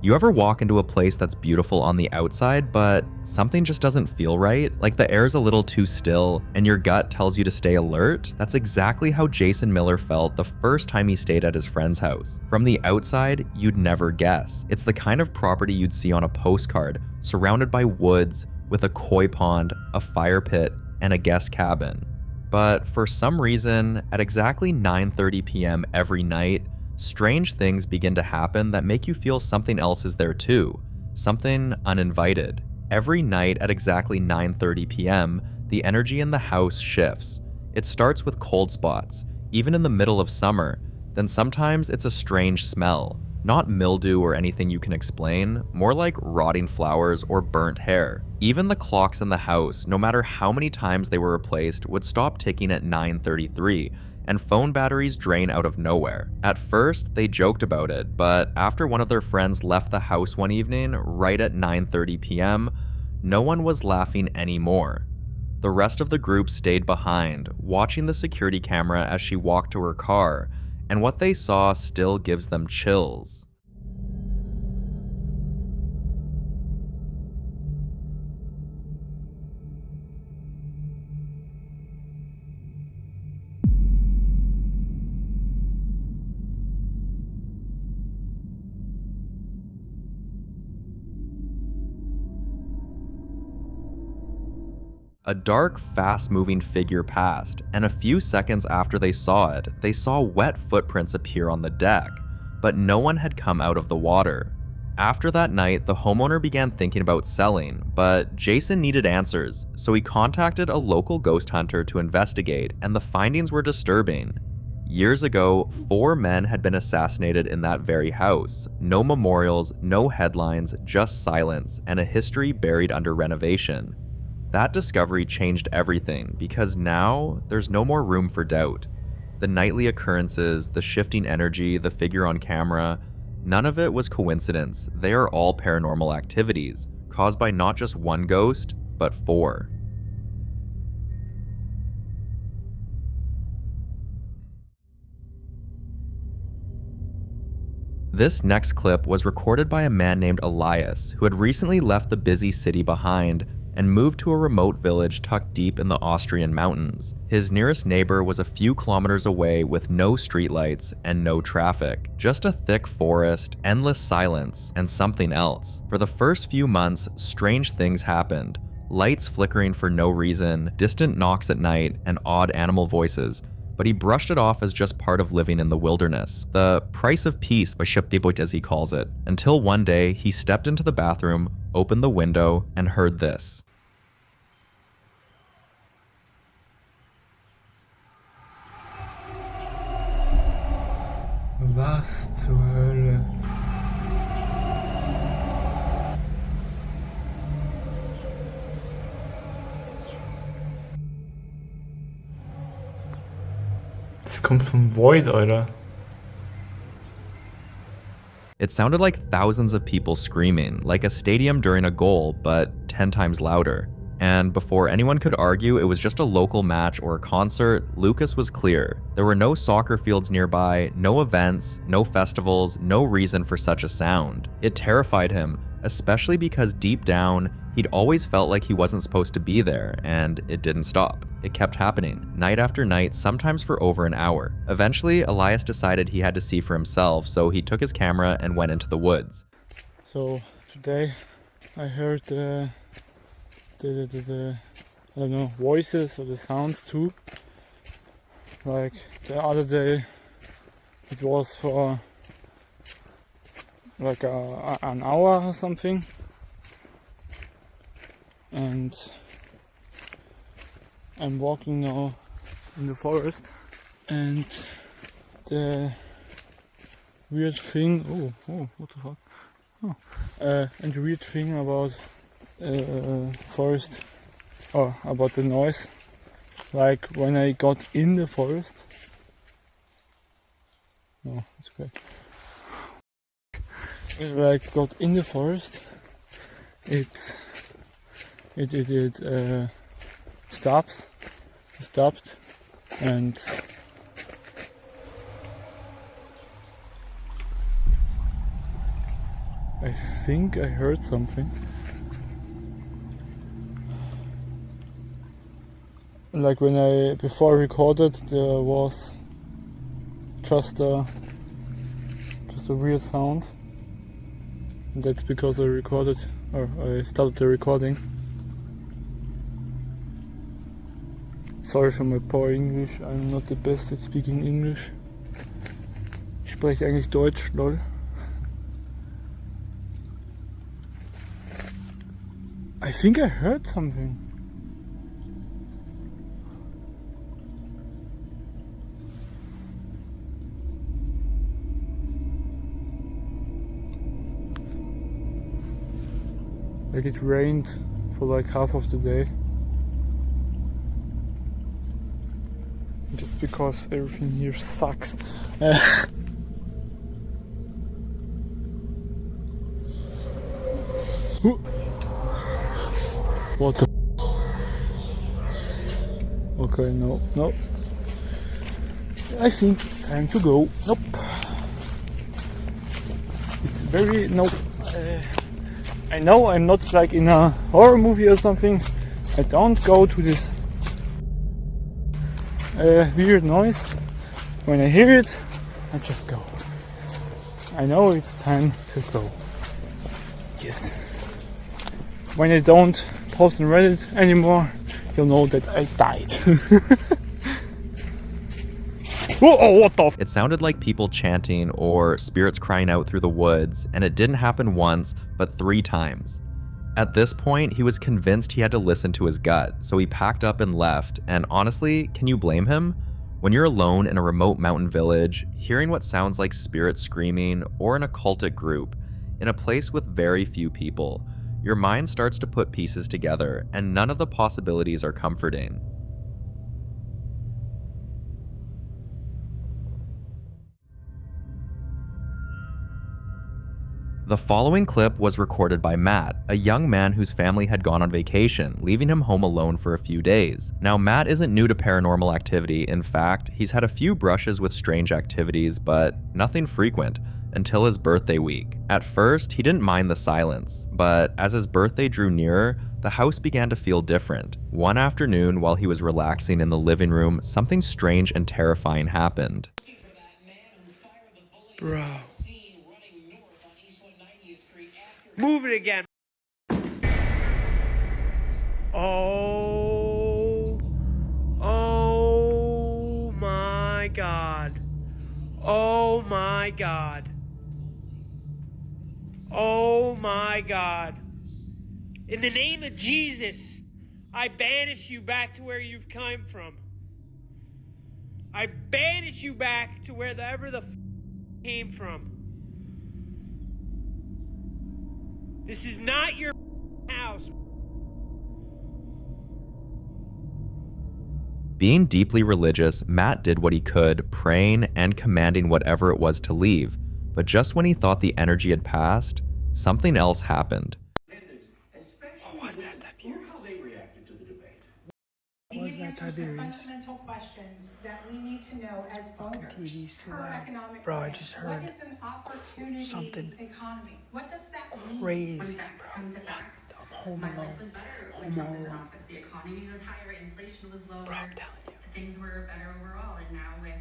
You ever walk into a place that's beautiful on the outside, but something just doesn't feel right? Like the air's a little too still, and your gut tells you to stay alert? That's exactly how Jason Miller felt the first time he stayed at his friend's house. From the outside, you'd never guess. It's the kind of property you'd see on a postcard, surrounded by woods, with a koi pond, a fire pit, and a guest cabin. But for some reason, at exactly 9:30 p.m. every night, strange things begin to happen that make you feel something else is there too, something uninvited. Every night at exactly 9:30 p.m., the energy in the house shifts. It starts with cold spots, even in the middle of summer, then sometimes it's a strange smell. Not mildew or anything you can explain, more like rotting flowers or burnt hair. Even the clocks in the house, no matter how many times they were replaced, would stop ticking at 9:33, and phone batteries drain out of nowhere. At first, they joked about it, but after one of their friends left the house one evening, right at 9:30 p.m., no one was laughing anymore. The rest of the group stayed behind, watching the security camera as she walked to her car, and what they saw still gives them chills. A dark, fast-moving figure passed, and a few seconds after they saw it, they saw wet footprints appear on the deck, but no one had come out of the water. After that night, the homeowner began thinking about selling, but Jason needed answers, so he contacted a local ghost hunter to investigate, and the findings were disturbing. Years ago, 4 men had been assassinated in that very house. No memorials, no headlines, just silence, and a history buried under renovation. That discovery changed everything, because now there's no more room for doubt. The nightly occurrences, the shifting energy, the figure on camera, none of it was coincidence. They are all paranormal activities, caused by not just one ghost, but 4. This next clip was recorded by a man named Elias, who had recently left the busy city behind and moved to a remote village tucked deep in the Austrian mountains. His nearest neighbor was a few kilometers away with no streetlights and no traffic, just a thick forest, endless silence, and something else. For the first few months, strange things happened. Lights flickering for no reason, distant knocks at night, and odd animal voices, but he brushed it off as just part of living in the wilderness. The price of peace, as he calls it, until one day he stepped into the bathroom, opened the window, and heard this. Was zur Hölle? Das kommt vom Void, Alter. It sounded like thousands of people screaming, like a stadium during a goal, but 10 times louder. And before anyone could argue it was just a local match or a concert, Lucas was clear. There were no soccer fields nearby, no events, no festivals, no reason for such a sound. It terrified him, especially because deep down, he'd always felt like he wasn't supposed to be there, and it didn't stop. It kept happening, night after night, sometimes for over an hour. Eventually, Elias decided he had to see for himself, so he took his camera and went into the woods. So, today I heard the I don't know, voices or the sounds too. Like the other day, it was for like an hour or something, and I'm walking now in the forest, and the weird thing. Oh, what the fuck? Oh, and the weird thing about forest, or about the noise, like when I got in the forest. No, it's great. When I got in the forest, it stopped, and I think I heard something. Like when before I recorded, there was just a weird sound. And that's because I recorded, or I started the recording. Sorry for my poor English, I'm not the best at speaking English. Ich spreche eigentlich Deutsch, lol. I think I heard something. Like it rained for like half of the day. Just because everything here sucks. What the? Okay, no. I think it's time to go. Nope. It's very nope. I know I'm not like in a horror movie or something. I don't go to this weird noise. When I hear it, I just go. I know it's time to go. Yes. When I don't post on Reddit anymore, you'll know that I died. Oh, what the f? It sounded like people chanting or spirits crying out through the woods, and it didn't happen once, but 3 times. At this point, he was convinced he had to listen to his gut, so he packed up and left, and honestly, can you blame him? When you're alone in a remote mountain village, hearing what sounds like spirits screaming, or in a cultic group, in a place with very few people, your mind starts to put pieces together, and none of the possibilities are comforting. The following clip was recorded by Matt, a young man whose family had gone on vacation, leaving him home alone for a few days. Now, Matt isn't new to paranormal activity. In fact, he's had a few brushes with strange activities, but nothing frequent, until his birthday week. At first, he didn't mind the silence, but as his birthday drew nearer, the house began to feel different. One afternoon, while he was relaxing in the living room, something strange and terrifying happened. Bro. Move it again. Oh my God. Oh my God. Oh my God. In the name of Jesus, I banish you back to where you've come from. I banish you back to wherever the came from. This is not your house. Being deeply religious, Matt did what he could, praying and commanding whatever it was to leave. But just when he thought the energy had passed, something else happened. What was that, Tiberius? What was that, Tiberius? Fundamental questions that we need to know as Fucking voters. TV's too Per loud. economic Bro, I right. just heard What is an opportunity something economy? What does that mean? crazy, Come to bro. facts. I'm home alone. Home alone. The economy was higher, inflation was lower. Bro, I'm telling you. Things were better overall, and now with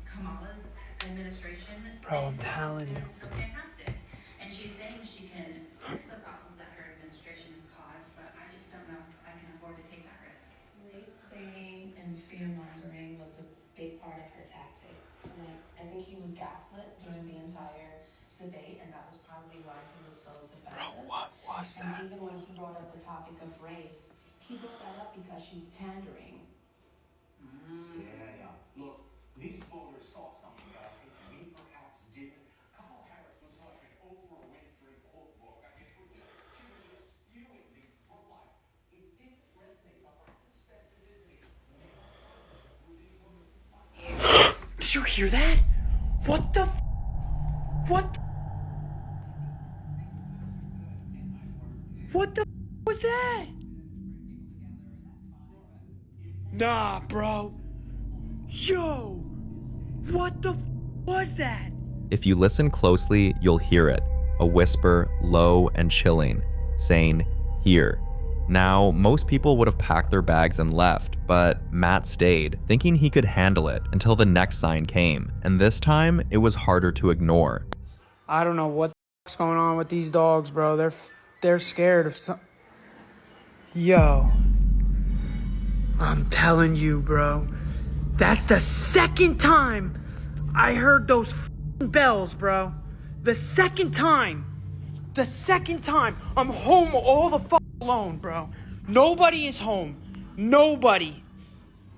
Kamala's administration, Bro, I'm telling you. it's so fantastic. And she's saying she can fix the problems that her administration has caused, but I just don't know if I can afford to take that risk. Race baiting and fear mongering was a big part of her tactic tonight. I think he was gaslit during the entire debate, and that was probably why he was so defensive. Bro, what was that? And even when he brought up the topic of race, he brought that up because she's pandering. Yeah. Look, these voters saw something that I think we perhaps didn't. Kamala Harris was like an Oprah Winfrey quote book. I mean, she was just spewing these pro-life. It didn't resonate. The lack of specificity. Did you hear that? What the? What? What the was that? Nah, bro. Yo, what the was that? If you listen closely, you'll hear it. A whisper, low and chilling, saying, "Here." Now, most people would have packed their bags and left, but Matt stayed, thinking he could handle it until the next sign came, and this time, it was harder to ignore. I don't know what the fuck's going on with these dogs, bro. They're scared of some. Yo, I'm telling you, bro. That's the second time I heard those bells, bro. The second time. I'm home all the alone, bro. Nobody is home. Nobody.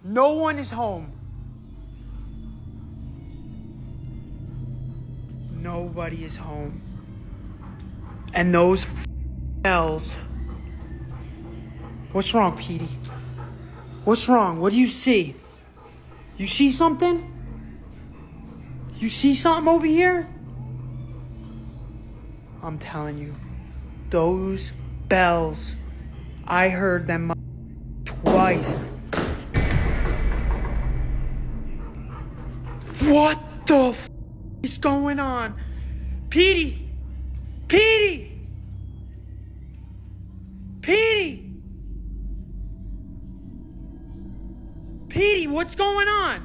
No one is home. Nobody is home. And those bells. What's wrong, Petey? What's wrong? What do you see? You see something? You see something over here? I'm telling you, those bells, I heard them twice. What the f is going on? Petey! Petey! Petey! Petey, what's going on?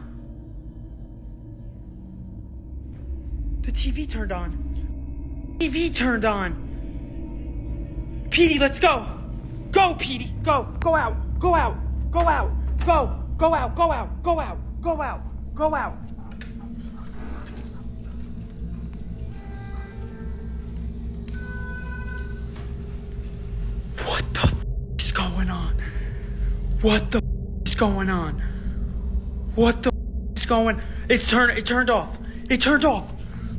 The TV turned on. TV turned on. Petey, let's go. Go, Petey. Go. Go out. Go out. Go out. Go. Go out. Go out. Go out. Go out. Go out. What the f is going on? What the f is going on? What the f is going? It turned off. It turned off.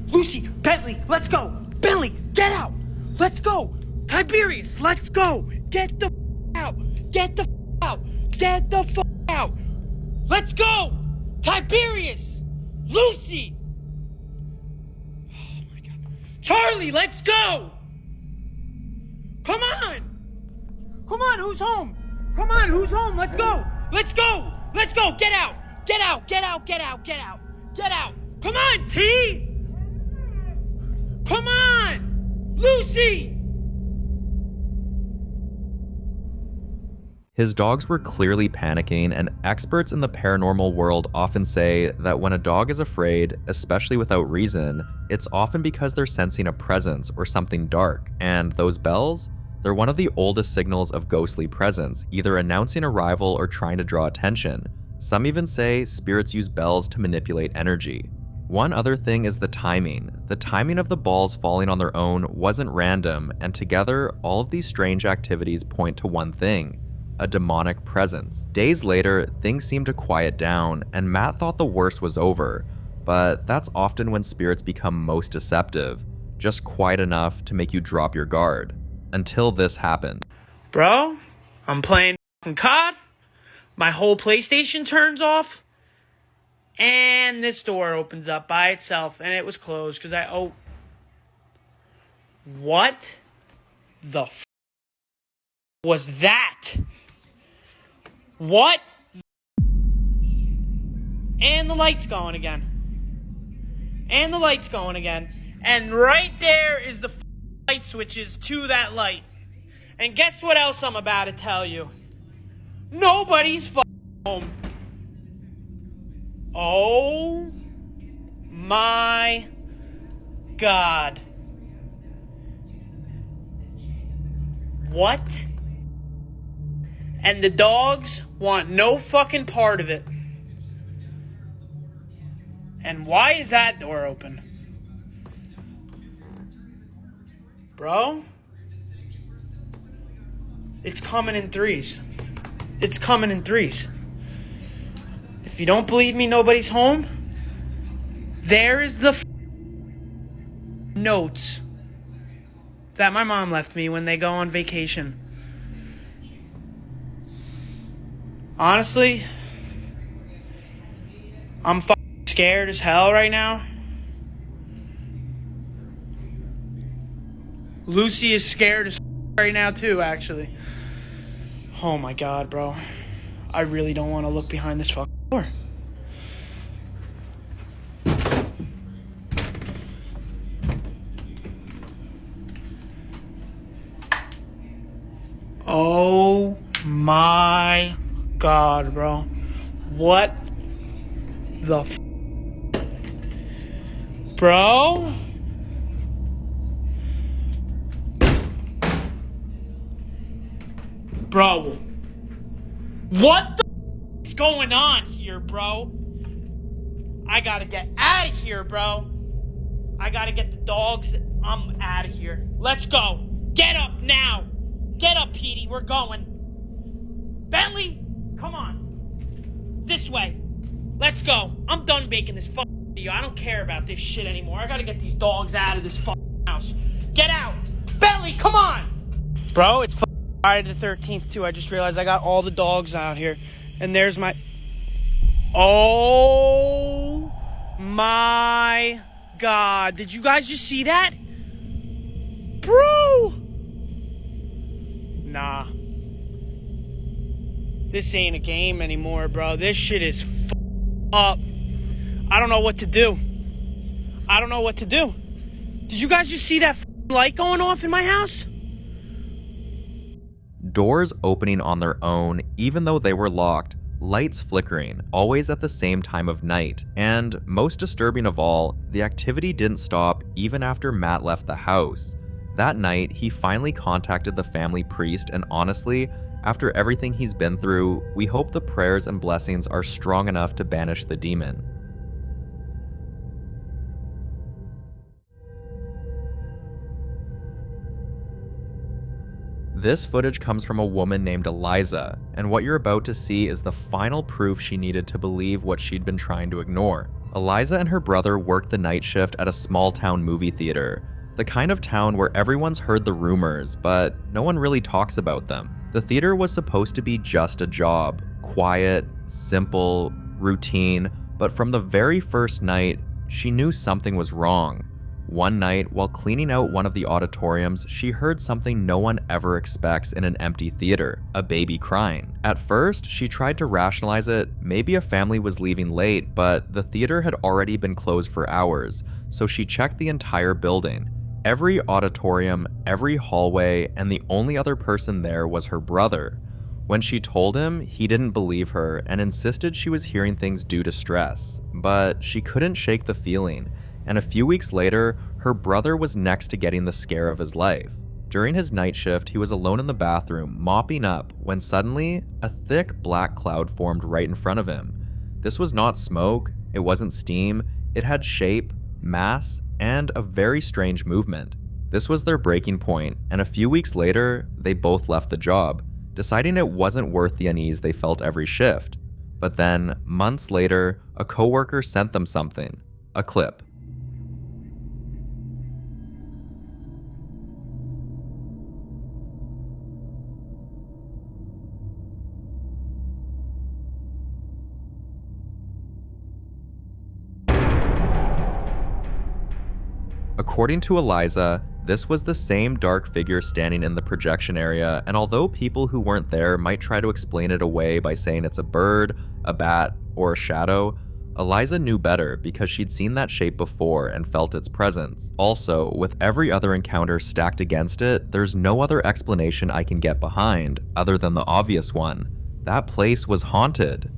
Lucy, Bentley, let's go. Bentley, get out. Let's go. Tiberius, let's go. Get the f out. Get the f out. Get the f out. Let's go. Tiberius. Lucy. Oh my God. Charlie, let's go. Come on. Come on, who's home? Come on, who's home? Let's go. Let's go. Let's go. Get out. Get out. Get out. Get out. Get out. Get out. Come on, T. Come on. Lucy. His dogs were clearly panicking, and experts in the paranormal world often say that when a dog is afraid, especially without reason, it's often because they're sensing a presence or something dark, and those bells? They're one of the oldest signals of ghostly presence, either announcing arrival or trying to draw attention. Some even say spirits use bells to manipulate energy. One other thing is the timing. The timing of the balls falling on their own wasn't random, and together, all of these strange activities point to one thing: a demonic presence. Days later, things seemed to quiet down, and Matt thought the worst was over, but that's often when spirits become most deceptive, just quiet enough to make you drop your guard. Until this happened. Bro, I'm playing COD, my whole PlayStation turns off, and this door opens up by itself, and it was closed because what the f was that? What? And the light's going again. And the light's going again. And right there is the light switches to that light. And guess what else I'm about to tell you? Nobody's home. Oh my God. What? And the dogs want no fucking part of it. And why is that door open? Bro? It's coming in threes. It's coming in threes. If you don't believe me, nobody's home. There is the notes that my mom left me when they go on vacation. Honestly, I'm scared as hell right now. Lucy is scared as right now too, actually. Oh my God, bro. I really don't want to look behind this fucking door. Oh my God, bro. What the f? Bro? Bro. What the f is going on here, bro? I gotta get out of here, bro. I gotta get the dogs. I'm out of here. Let's go. Get up now. Get up, Petey. We're going. Bentley, come on. This way. Let's go. I'm done making this fucking video. I don't care about this shit anymore. I gotta get these dogs out of this fucking house. Get out. Bentley, come on. Bro, it's Friday the 13th too. I just realized I got all the dogs out here. And there's my... Oh my God. Did you guys just see that? Bro! Nah. This ain't a game anymore, bro. This shit is up. I don't know what to do. I don't know what to do. Did you guys just see that light going off in my house? Doors opening on their own, even though they were locked, lights flickering, always at the same time of night, and most disturbing of all, the activity didn't stop even after Matt left the house. That night, he finally contacted the family priest, and honestly, after everything he's been through, we hope the prayers and blessings are strong enough to banish the demon. This footage comes from a woman named Eliza, and what you're about to see is the final proof she needed to believe what she'd been trying to ignore. Eliza and her brother worked the night shift at a small-town movie theater, the kind of town where everyone's heard the rumors, but no one really talks about them. The theater was supposed to be just a job, quiet, simple, routine, but from the very first night, she knew something was wrong. One night, while cleaning out one of the auditoriums, she heard something no one ever expects in an empty theater, a baby crying. At first, she tried to rationalize it, maybe a family was leaving late, but the theater had already been closed for hours, so she checked the entire building. Every auditorium, every hallway, and the only other person there was her brother. When she told him, he didn't believe her and insisted she was hearing things due to stress. But she couldn't shake the feeling, and a few weeks later, her brother was next to getting the scare of his life. During his night shift, he was alone in the bathroom, mopping up, when suddenly, a thick black cloud formed right in front of him. This was not smoke, it wasn't steam, it had shape, mass, and a very strange movement. This was their breaking point, and a few weeks later, they both left the job, deciding it wasn't worth the unease they felt every shift. But then, months later, a coworker sent them something, a clip. According to Eliza, this was the same dark figure standing in the projection area, and although people who weren't there might try to explain it away by saying it's a bird, a bat, or a shadow, Eliza knew better because she'd seen that shape before and felt its presence. Also, with every other encounter stacked against it, there's no other explanation I can get behind, other than the obvious one. That place was haunted.